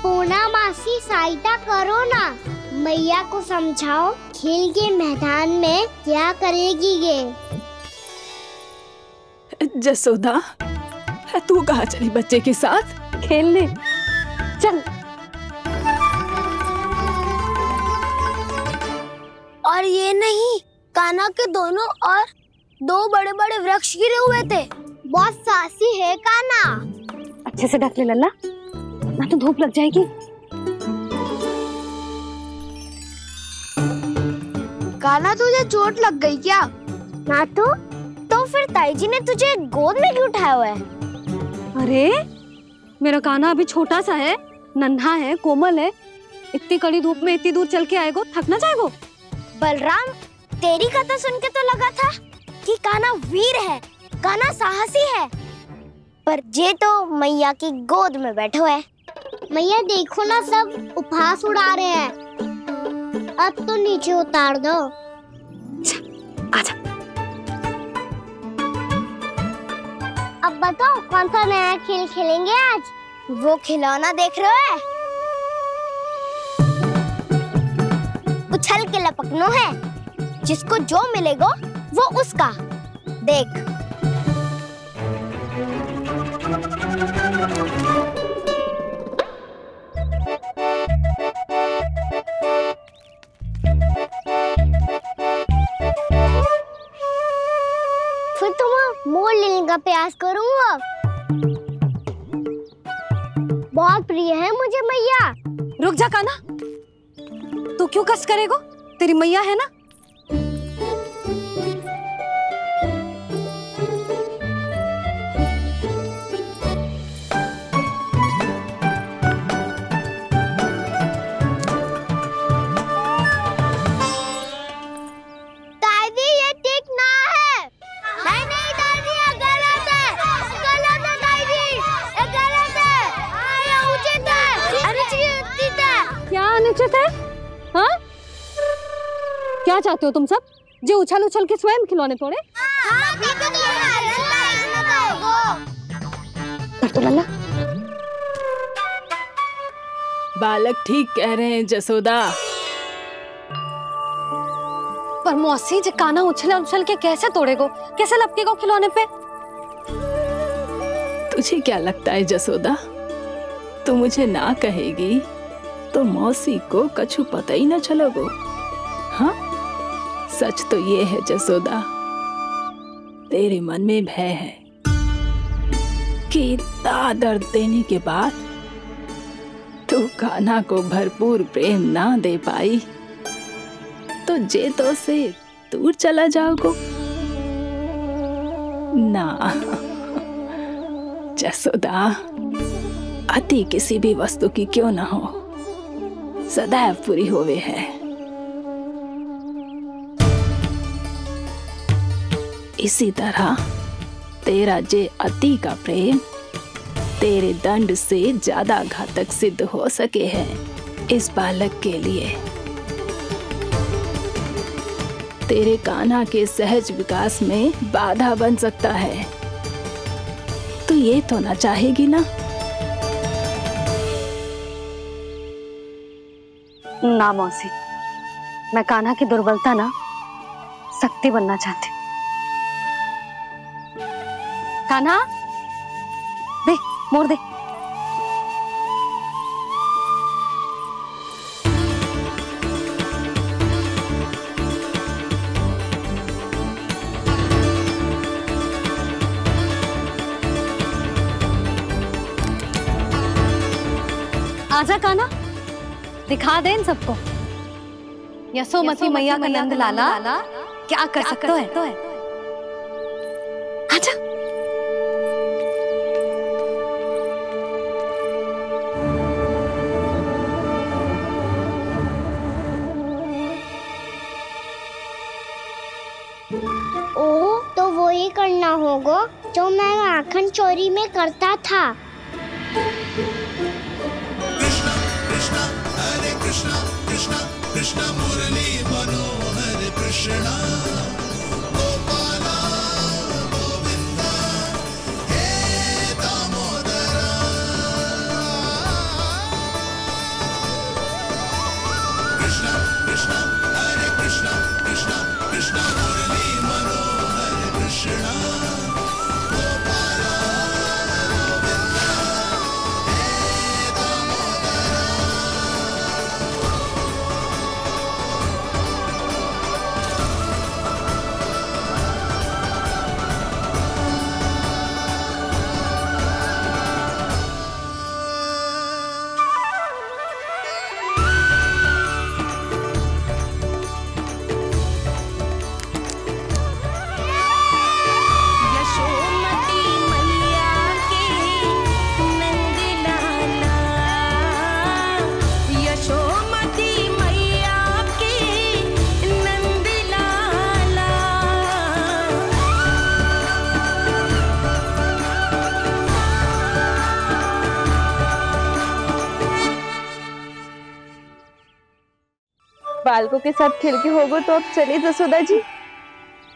पूना मासी, सहायता करो ना, मैया को समझाओ खेल के मैदान में क्या करेगी ये। जसोदा, तू कहाँ चली बच्चे के साथ? खेलने चल। और ये नहीं, कान्हा के दोनों और 2 बड़े बड़े वृक्ष गिरे हुए थे। बहुत साहसी है कान्हा। अच्छे से ढक ले लल्ला, ना तो धूप लग जाएगी। कान्हा तुझे चोट लग गई क्या? ना तो फिर ताई जी ने तुझे गोद में क्यों उठाया हुआ है? अरे मेरा कान्हा अभी छोटा सा है, नन्हा है, कोमल है। इतनी कड़ी धूप में इतनी दूर चल के आएगो, थक ना जाएगो। बलराम, तेरी कथा सुन के तो लगा था कि कान्हा वीर है, कान्हा साहसी है, पर जे तो मैया की गोद में बैठो है। मैया देखो ना, सब उपहास उड़ा रहे हैं। अब तो नीचे उतार दो। आजा। अब बताओ कौन सा नया खेल खेलेंगे आज? वो खिलौना देख रहे हो? उछल के लपकनो है, जिसको जो मिलेगा वो उसका। देख। फिर तुम मोड़ लेने का प्रयास करूंगा। बहुत प्रिय है मुझे मैया। रुक जा कान्हा, तू क्यों कष्ट करेगो? तेरी मैया है ना। दादी ये ठीक ना है। नहीं नहीं दादी, ये गलत है। गलत है दादी, ये गलत है। ये उचित है, अनुचित है। क्या अनुचित है? हाँ? क्या चाहते हो तुम सब? जो उछल उछल के स्वयं खिलौने तोड़े? तो लल्ला, बालक ठीक कह रहे हैं जसोदा। पर मौसी, जो कान्हा उछल उछल के कैसे तोड़ेगो, कैसे लपकेगो खिलौने पे? तुझे क्या लगता है जसोदा, तू मुझे ना कहेगी तो मौसी को कछु पता ही न चलोगो। हाँ, सच तो ये है जसोदा, तेरे मन में भय है कि इतना दर्द देने के बाद तू कान्हा को भरपूर प्रेम ना दे पाई तो जेतो से दूर चला जाओगो ना। जसोदा, अति किसी भी वस्तु की क्यों ना हो, सदैव पूरी होवे है। इसी तरह तेरा जे अति का प्रेम तेरे दंड से ज्यादा घातक सिद्ध हो सके है इस बालक के लिए। तेरे कान्हा के सहज विकास में बाधा बन सकता है। तो ये तो ना चाहेगी ना? ना मौसी, मैं कान्हा की दुर्बलता ना शक्ति बनना चाहती हूँ। कान्हा, दे, मोड़ दे। आजा कान्हा, दिखा दे इन सबको यशोमती मैया का नंद लाला क्या कर सकता है। आजा। ओ, तो वो ही करना होगा जो मैं माखन चोरी में करता था। कृष्णा कृष्णा कृष्णा मुरली मनोहर कृष्णा गोपाला गोविंदा हे दामोदरा। कृष्णा कृष्णा हरे कृष्णा कृष्णा कृष्णा मुरली मनोहर कृष्णा गोपाला गोविंदा हे दामोदरा। बालकों के साथ खेल के होगो तो अब चले जसोदा जी।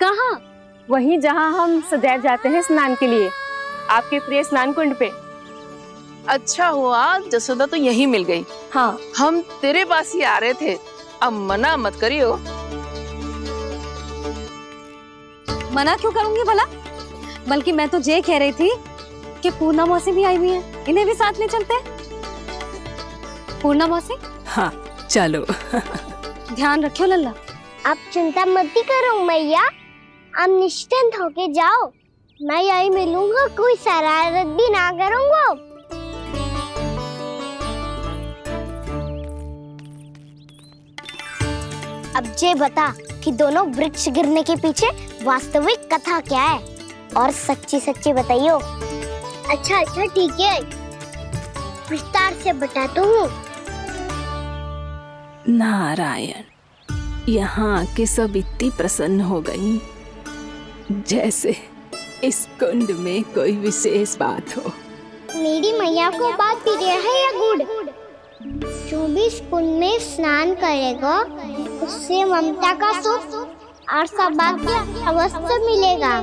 कहाँ? वहीं जहाँ हम सदैव जाते हैं स्नान के लिए, आपके प्रिय स्नान कुंड पे। अच्छा हुआ जसोदा तो यहीं मिल गई। हाँ, हम तेरे पास ही आ रहे थे, अब मना मत करियो। मना क्यों करूंगी भला? बल्कि मैं तो ये कह रही थी कि पूर्णा मौसी भी आई हुई है, इन्हें भी साथ ले चलते हैं। पूर्णा मौसी? हाँ चलो। ध्यान रखियो लल्ला। आप चिंता मत करो मैया, आप निश्चिंत होके जाओ, मैं यही मिलूंगा, कोई शरारत भी ना करूंगा। अब ये बता कि दोनों वृक्ष गिरने के पीछे वास्तविक कथा क्या है, और सच्ची सच्ची बताइयो। अच्छा अच्छा ठीक है, विस्तार से बताता हूँ। नारायण, यहाँ के सब इतनी प्रसन्न हो गई जैसे इस कुंड में कोई विशेष बात हो। मेरी मैया को बात प्रिय है या गुड़? जो भी इस कुंड में स्नान करेगा उससे ममता का सुख और सौभाग्य अवश्य मिलेगा।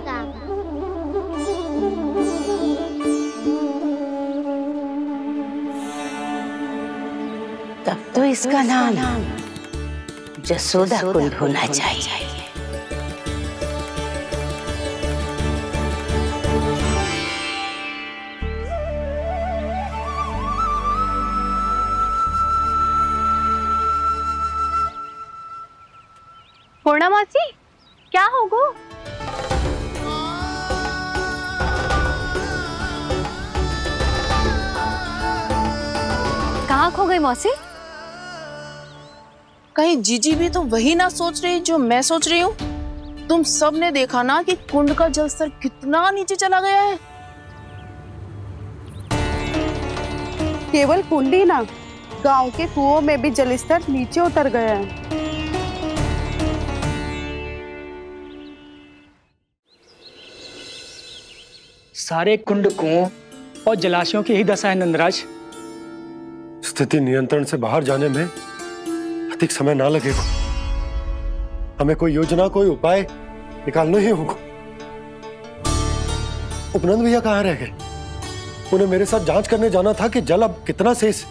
तब तो इसका नाम जसोदा कुंड होना चाहिए। पूर्णा मौसी, क्या होगो? कहाँ खो गई मौसी? कहीं जीजी भी तो वही ना सोच रही जो मैं सोच रही हूँ? तुम सब ने देखा ना कि कुंड का जलस्तर कितना नीचे चला गया है। केवल कुंड ही ना, गांव के कुओं में भी जलस्तर नीचे उतर गया है। सारे कुंड, कुओं और जलाशयों की ही दशा है नंदराज। स्थिति नियंत्रण से बाहर जाने में अधिक समय ना लगेगा। हमें कोई योजना, कोई उपाय निकालना ही होगा। उपनंद भैया कहाँ रह गए? उन्हें मेरे साथ जांच करने जाना था कि जल अब कितना शेष।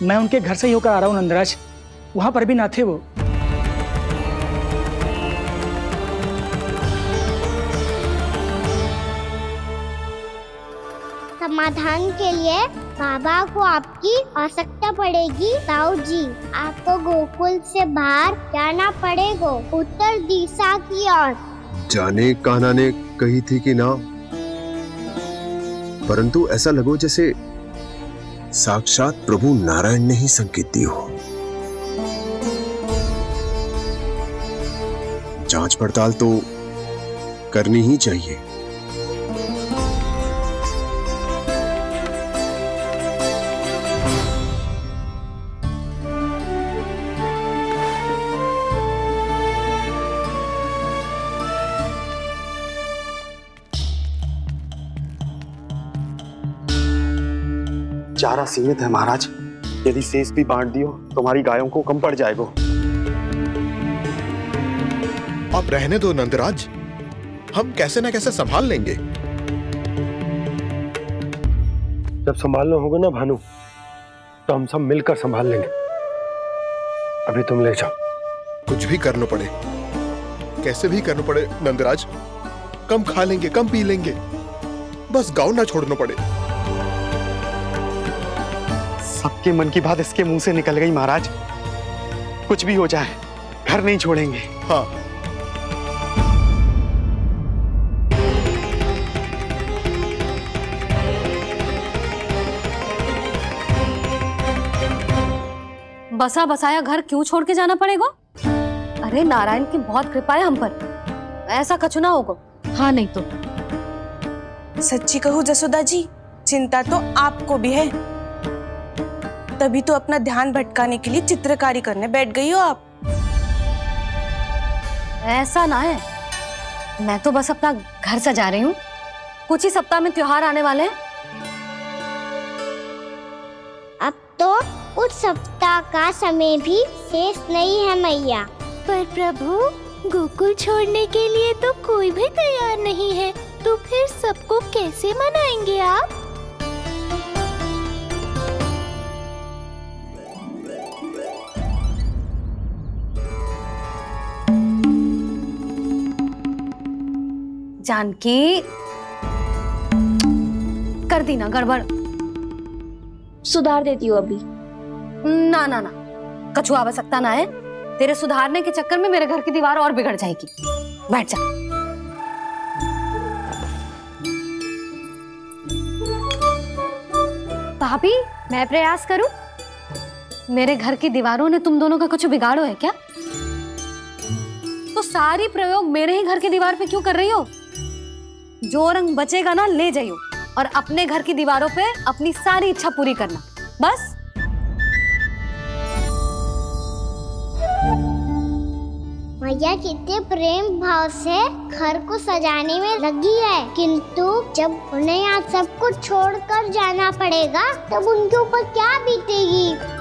मैं उनके घर से ही होकर आ रहा हूँ नंदराज, वहां पर भी ना थे वो। समाधान के लिए बाबा को आपकी आवश्यकता पड़ेगी। ताऊ जी, आपको गोकुल से बाहर जाना पड़ेगा, उत्तर दिशा की ओर। जाने कान्हा ने कही थी कि ना, परंतु ऐसा लगो जैसे साक्षात प्रभु नारायण ने ही संकेत दी हो। जांच पड़ताल तो करनी ही चाहिए। चारा सीमित है महाराज, यदि शेष भी बांट दियो तो हमारी गायों को कम पड़ जाएगा। अब रहने दो नंदराज, हम कैसे ना कैसे संभाल लेंगे। जब संभालना होगा ना भानु, तो हम सब मिलकर संभाल लेंगे। अभी तुम ले जाओ। कुछ भी करना पड़े, कैसे भी करना पड़े नंदराज, कम खा लेंगे, कम पी लेंगे, बस गांव ना छोड़ना पड़े। सबके मन की बात इसके मुंह से निकल गई महाराज। कुछ भी हो जाए घर नहीं छोड़ेंगे। हाँ, बसा बसाया घर क्यों छोड़ के जाना पड़ेगा? अरे नारायण की बहुत कृपा है हम पर, ऐसा कछु ना होगा। हाँ नहीं तो सच्ची कहूँ जसोदा जी, चिंता तो आपको भी है, तभी तो अपना ध्यान भटकाने के लिए चित्रकारी करने बैठ गई हो आप। ऐसा ना है, मैं तो बस अपना घर सजा रही हूँ। कुछ ही सप्ताह में त्योहार आने वाले हैं। अब तो उस सप्ताह का समय भी शेष नहीं है मैया। पर प्रभु, गोकुल छोड़ने के लिए तो कोई भी तैयार नहीं है, तो फिर सबको कैसे मनाएंगे आप? जानकी, कर दी ना गड़बड़। सुधार देती हूँ अभी। ना ना ना, कछुआ आवश्यकता ना है। तेरे सुधारने के चक्कर में मेरे घर की दीवार और बिगड़ जाएगी। बैठ जा। भाभी, मैं प्रयास करूं? मेरे घर की दीवारों ने तुम दोनों का कुछ बिगाड़ो है क्या? तो सारी प्रयोग मेरे ही घर की दीवार पे क्यों कर रही हो? जो रंग बचेगा ना ले जाइयो, और अपने घर की दीवारों पे अपनी सारी इच्छा पूरी करना, बस। मैया कितने प्रेम भाव से घर को सजाने में लगी है, किंतु जब उन्हें यहाँ सब कुछ छोड़कर जाना पड़ेगा तब उनके ऊपर क्या बीतेगी?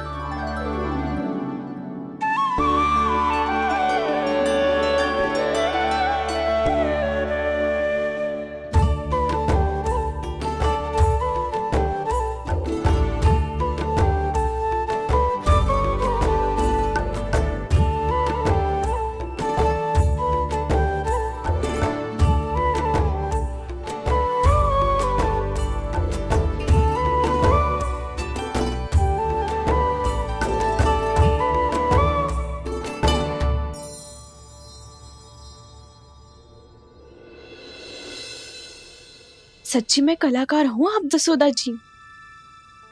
सच्ची में कलाकार हूँ आप जसोदा जी।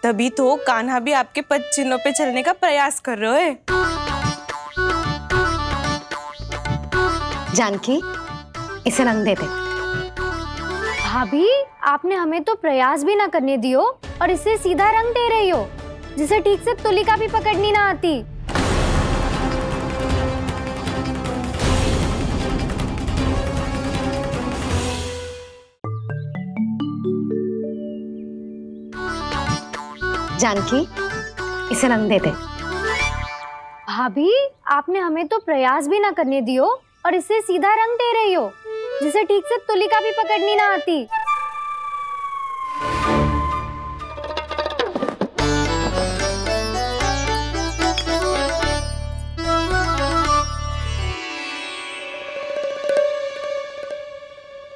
तभी तो कान्हा भी आपके पद चिन्हों पे चलने का प्रयास कर रहे हैं। जानकी, इसे रंग दे दे। भाभी, आपने हमें तो प्रयास भी ना करने दियो और इसे सीधा रंग दे रही हो, जिसे ठीक से तुलिका भी पकड़नी ना आती। जानकी, इसे रंग दे दे। भाभी, आपने हमें तो प्रयास भी ना करने दियो और इसे सीधा रंग दे रही हो, जिसे ठीक से तुलिका भी पकड़नी ना आती।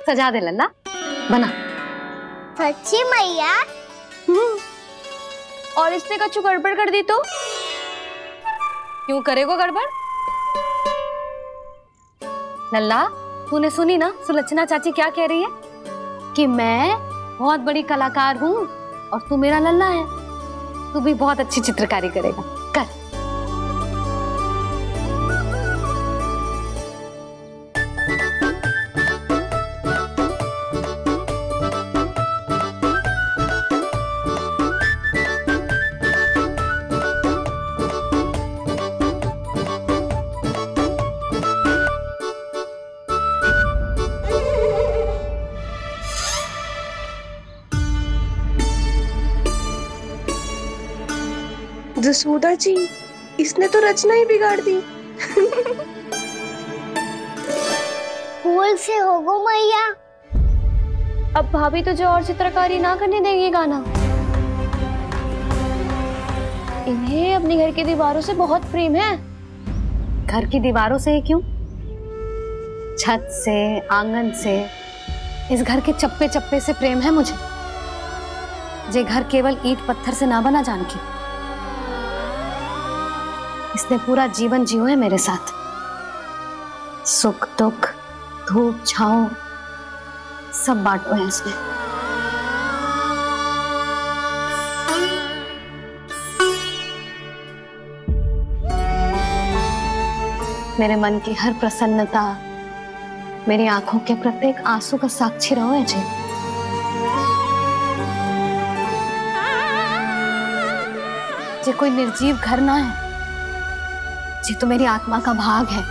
सजा दे लल्ला, बना। सच्ची मैया? और इसने कछु गड़बड़ कर दी तो? क्यों करेगो गड़बड़? लल्ला, तूने सुनी ना सुलक्षणा चाची क्या कह रही है? कि मैं बहुत बड़ी कलाकार हूँ और तू मेरा लल्ला है। तू भी बहुत अच्छी चित्रकारी करेगा, कर। जसोदा जी, इसने तो रचना ही बिगाड़ दी। फूल से होगो मैया। अब भाभी तुझे और चित्रकारी ना करने देंगी गाना। इन्हें अपने घर की दीवारों से बहुत प्रेम है। घर की दीवारों से ही क्यों? छत से, आंगन से, इस घर के चप्पे चप्पे से प्रेम है मुझे। ये घर केवल ईंट पत्थर से ना बना जानकी। इसने पूरा जीवन जियो है मेरे साथ। सुख दुख, धूप छांव सब बांटो है इसमें। मेरे मन की हर प्रसन्नता, मेरी आंखों के प्रत्येक आंसू का साक्षी रहो है जी। ये कोई निर्जीव घर ना है, ये तो मेरी आत्मा का भाग है।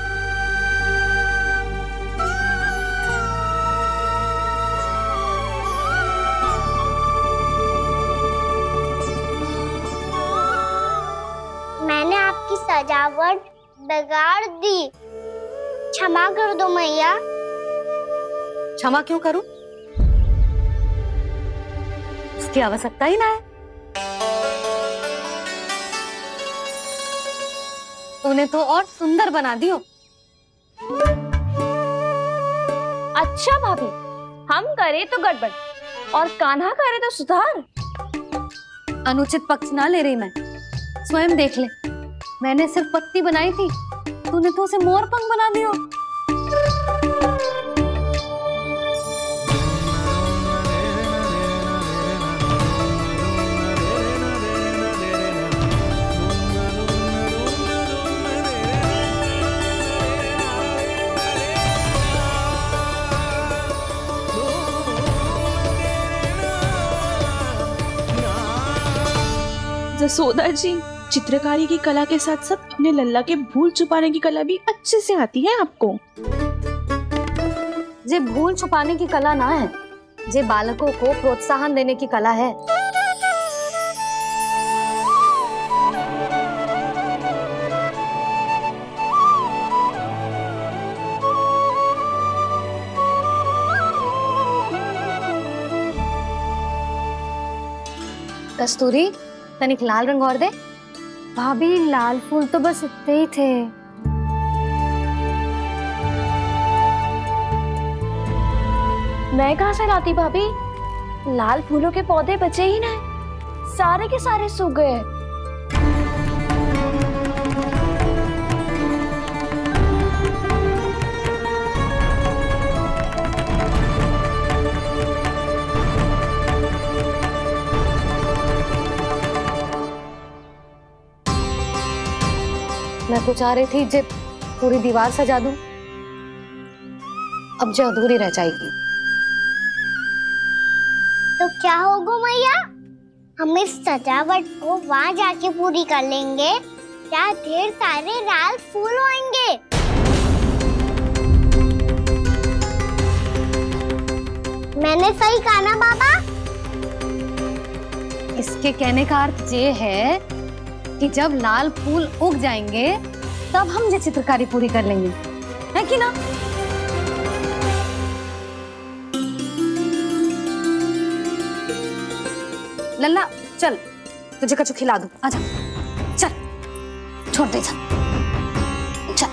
सजावट बिगाड़ दी। क्षमा कर दो मैया। क्षमा क्यों करूं? उसकी आवश्यकता ही ना है। तूने तो और सुंदर बना दियो। अच्छा भाभी, हम करे तो गड़बड़ और कान्हा करे तो सुधार। अनुचित पक्ष ना ले रही मैं, स्वयं देख ले। मैंने सिर्फ पत्ती बनाई थी, तूने तो उसे मोर पंख बना दियो। जसोदा जी, चित्रकारी की कला के साथ साथ अपने लल्ला के भूल छुपाने की कला भी अच्छे से आती है आपको। जे भूल छुपाने की कला ना है, जे बालकों को प्रोत्साहन देने की कला है। कस्तूरी, तनिक लाल रंग और दे। भाभी, लाल फूल तो बस इतने ही थे। मैं कहाँ से लाती भाभी? लाल फूलों के पौधे बचे ही नहीं, सारे के सारे सूख गए। मैं तो चाह रही थी जे पूरी दीवार सजा दूं, अब जो अधूरी रह जाएगी। तो क्या होगा मैया? हम इस सजावट को वहाँ जाके पूरी कर लेंगे। क्या ढेर सारे लाल फूल होंगे। मैंने सही कहा ना बाबा? इसके कहने का अर्थ ये है कि जब लाल फूल उग जाएंगे तब हम ये चित्रकारी पूरी कर लेंगे, है कि ना? लल्ला चल, तुझे कछु खिला दूं, आजा। चल, छोड़ दे, चल चल।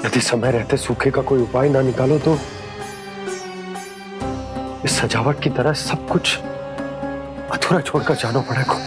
यदि समय रहते सूखे का कोई उपाय ना निकालो तो इस सजावट की तरह सब कुछ अधूरा छोड़कर जाना पड़ेगा।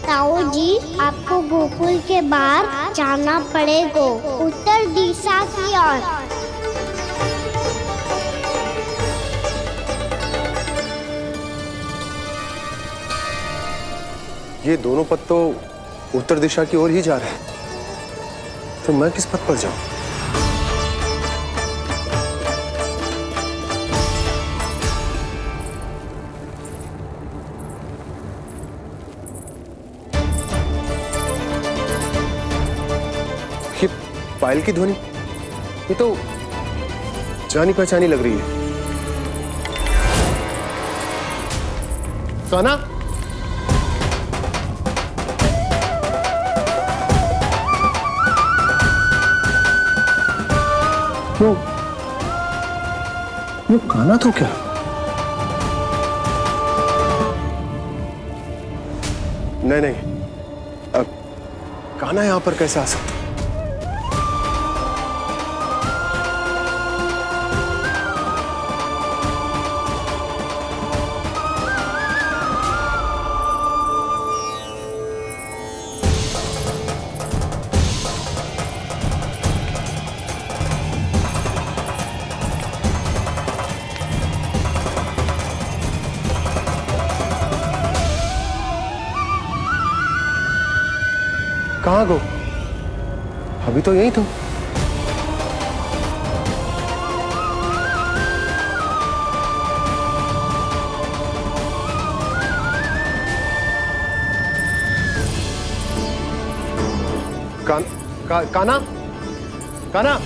ताऊ जी, आपको गोकुल के बाहर जाना पड़ेगा, उत्तर दिशा की ओर। ये दोनों पथ तो उत्तर दिशा की ओर ही जा रहे हैं, तो मैं किस पथ पर जाऊं? ये पायल की ध्वनि, ये तो जानी पहचानी लग रही है। कान्हा, वो कान्हा तो क्या? नहीं नहीं, अब कान्हा यहां पर कैसे आ सकता? कहाँ गो? अभी तो यही तुम। काना काना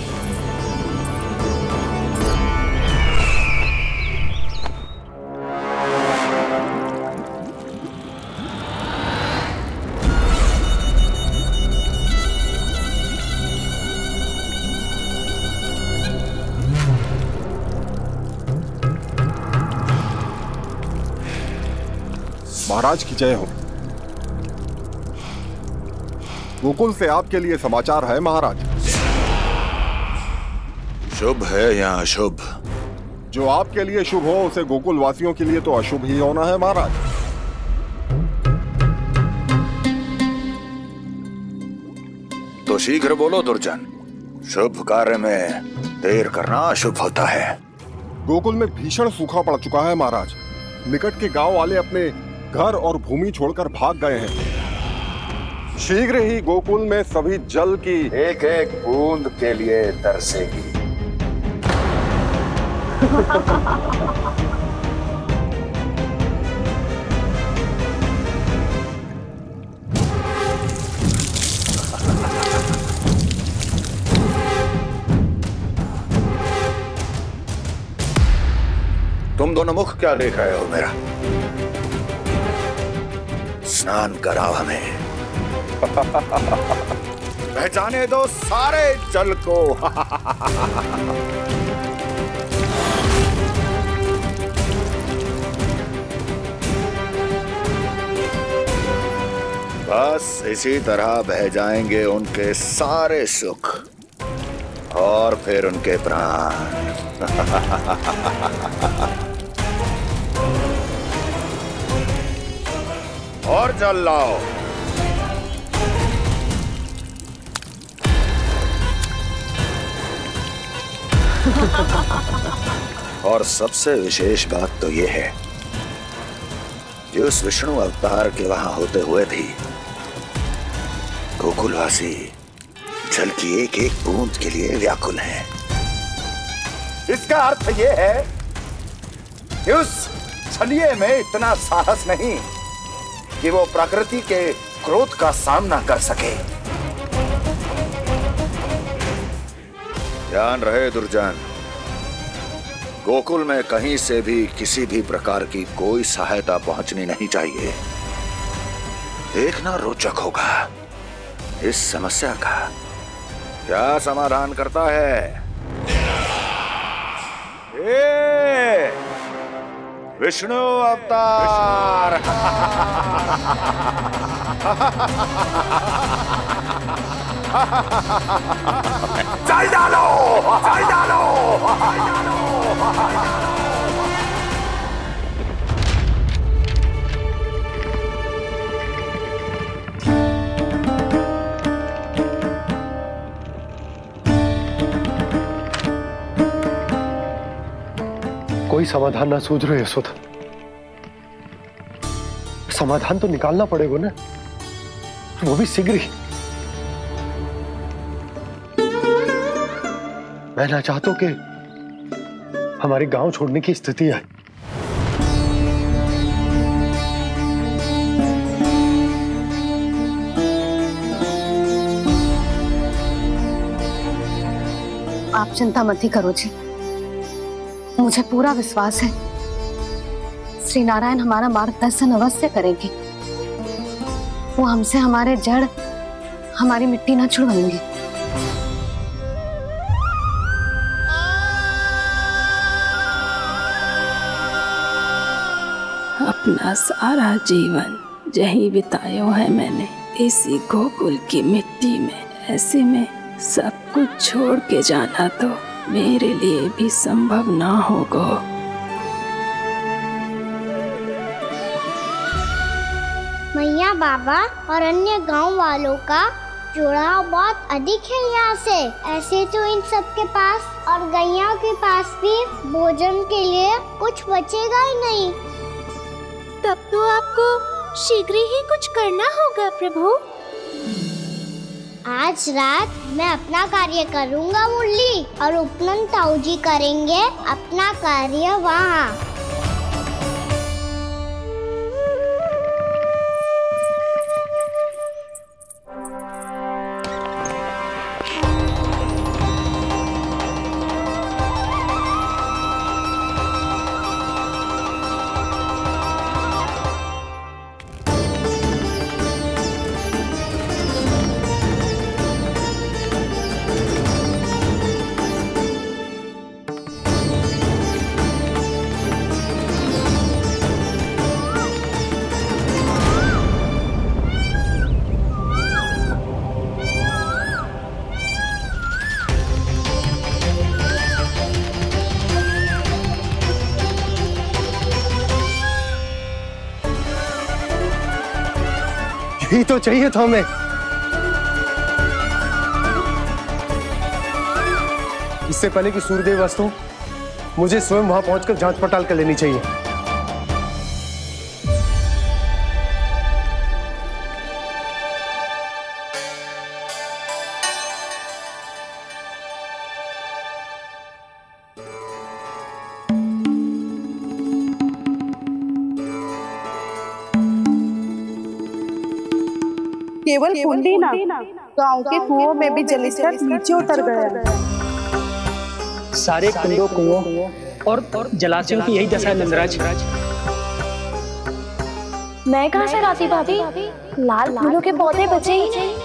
महाराज की जय हो। गोकुल से आपके लिए समाचार है महाराज। शुभ है या अशुभ? जो आपके लिए शुभ हो उसे गोकुल वासियों के लिए तो अशुभ ही होना है महाराज। तो शीघ्र बोलो दुर्जन, शुभ कार्य में देर करना अशुभ होता है। गोकुल में भीषण सूखा पड़ चुका है महाराज। निकट के गांव वाले अपने घर और भूमि छोड़कर भाग गए हैं। शीघ्र ही गोकुल में सभी जल की एक एक बूंद के लिए तरसेगी। तुम दोनों मुख क्या देख रहे हो मेरा? स्नान कराओ हमें। पहचाने दो सारे जल को। बस इसी तरह बह जाएंगे उनके सारे सुख और फिर उनके प्राण। और जल लाओ। और सबसे विशेष बात तो यह है कि उस विष्णु अवतार के वहां होते हुए भी गोकुलवासी जल की एक एक बूंद के लिए व्याकुल हैं। इसका अर्थ यह है कि उस छलिए में इतना साहस नहीं कि वो प्रकृति के क्रोध का सामना कर सके। ध्यान रहे दुर्जन, गोकुल में कहीं से भी किसी भी प्रकार की कोई सहायता पहुंचनी नहीं चाहिए। देखना रोचक होगा इस समस्या का क्या समाधान करता है। विष्णु अवतार। चल डालो, चल डालो, कोई समाधान ना सूझ रहे यशोदा। समाधान तो निकालना पड़ेगा ना, वो भी शीघ्र ही। मैं ना चाहता कि हमारे गांव छोड़ने की स्थिति आए। आप चिंता मत ही करो जी, मुझे पूरा विश्वास है श्री नारायण हमारा मार्गदर्शन अवश्य करेंगे। वो हमसे हमारे जड़, हमारी मिट्टी ना छुड़वाएंगे। अपना सारा जीवन यही बितायो है मैंने, इसी गोकुल की मिट्टी में। ऐसे में सब कुछ छोड़ के जाना तो मेरे लिए भी संभव ना होगा। मैया बाबा और अन्य गांव वालों का जुड़ाव बहुत अधिक है यहाँ से। ऐसे तो इन सब के पास और गैया के पास भी भोजन के लिए कुछ बचेगा ही नहीं। तब तो आपको शीघ्र ही कुछ करना होगा प्रभु। आज रात मैं अपना कार्य करूंगा मुरली, और उपनंद ताऊ जी करेंगे अपना कार्य वहाँ। यही तो चाहिए था हमें। इससे पहले कि सूर्यदेव वस्तु, मुझे स्वयं वहां पहुंचकर जांच पड़ताल कर लेनी चाहिए। केवल कुंडी ना, गांव के कुओं में भी जलस्तर नीचे उतर गया। सारे कुंडों, कुओं और जलाशयों की यही दशा है नंदराज। मैं कहाँ से लाती भाभी? लाल फूलों के पौधे बचे ही नहीं,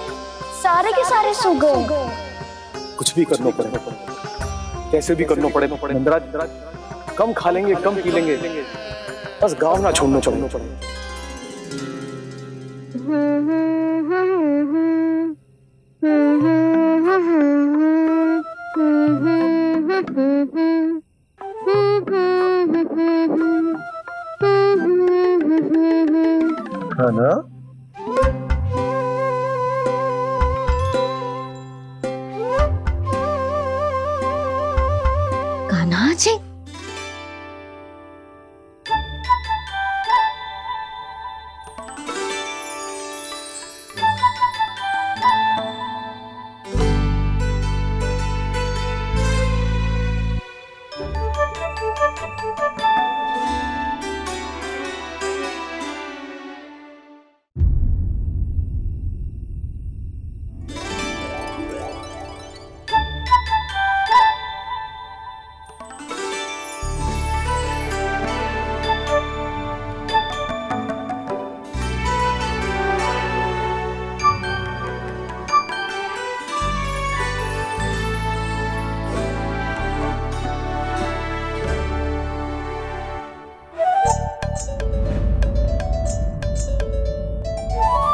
सारे के सारे सूख गए। कुछ भी करना पड़े, कैसे भी करना पड़े नंदराज। कम खा लेंगे, कम पी लेंगे, बस गांव ना छोड़ना चाहिए। ना कान्हा जी,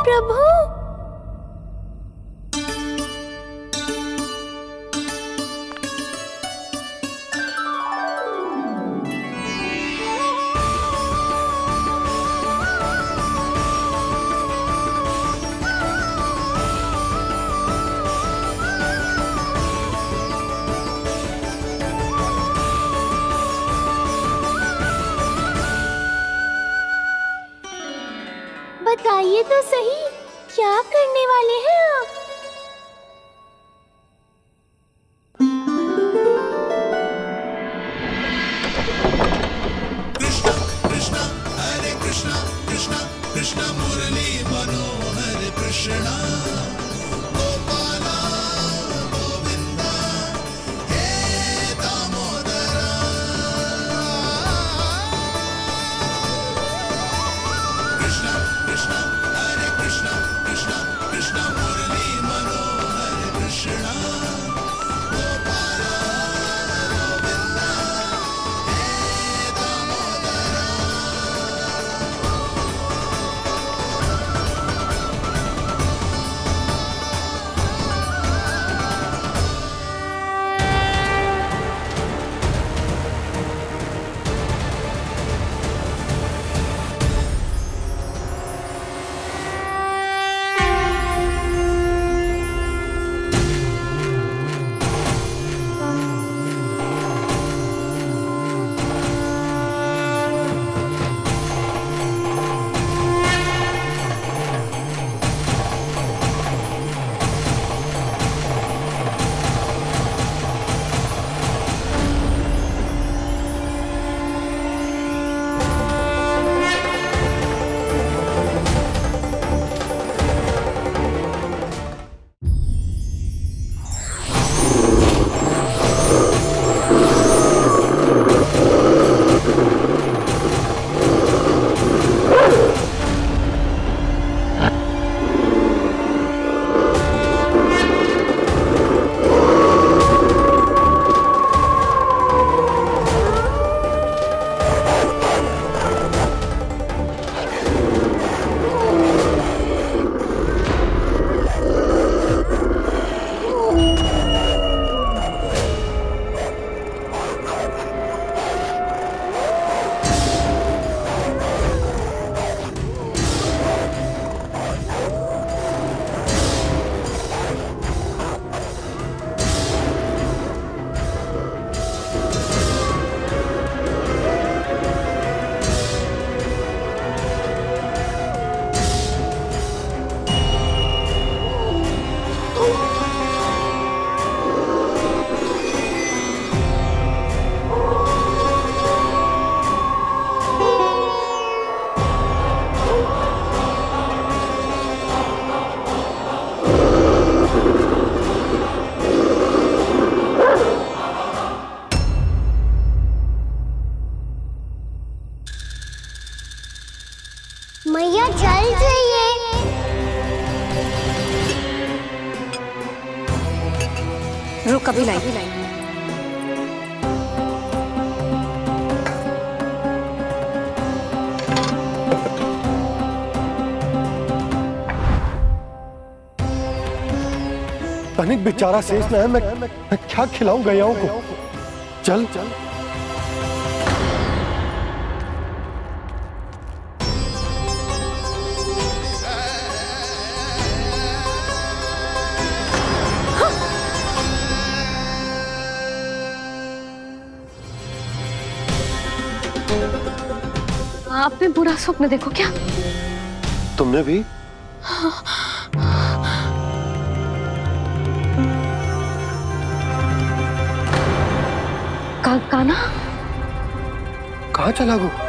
प्रभु, बताइए तो सही, क्या करने वाले हैं आप? कृष्णा हरे कृष्णा कृष्णा कृष्णा मुरली मनोहर कृष्णा गोपाला गोविंदा हे दामोदरा। कृष्णा कृष्णा हरे कृष्णा कृष्णा कृष्णा मुरली मनोहर कृष्णा गोपाला गोविंदा हे दामोदरा। मैया जल जाइए। रुक, अभी लाई। तनिक बेचारा शेष न है, मैं क्या खिलाऊं गयाओं को। चल चल। आपने बुरा स्वप्न देखो क्या? तुमने भी? काना? कहाँ चला गो?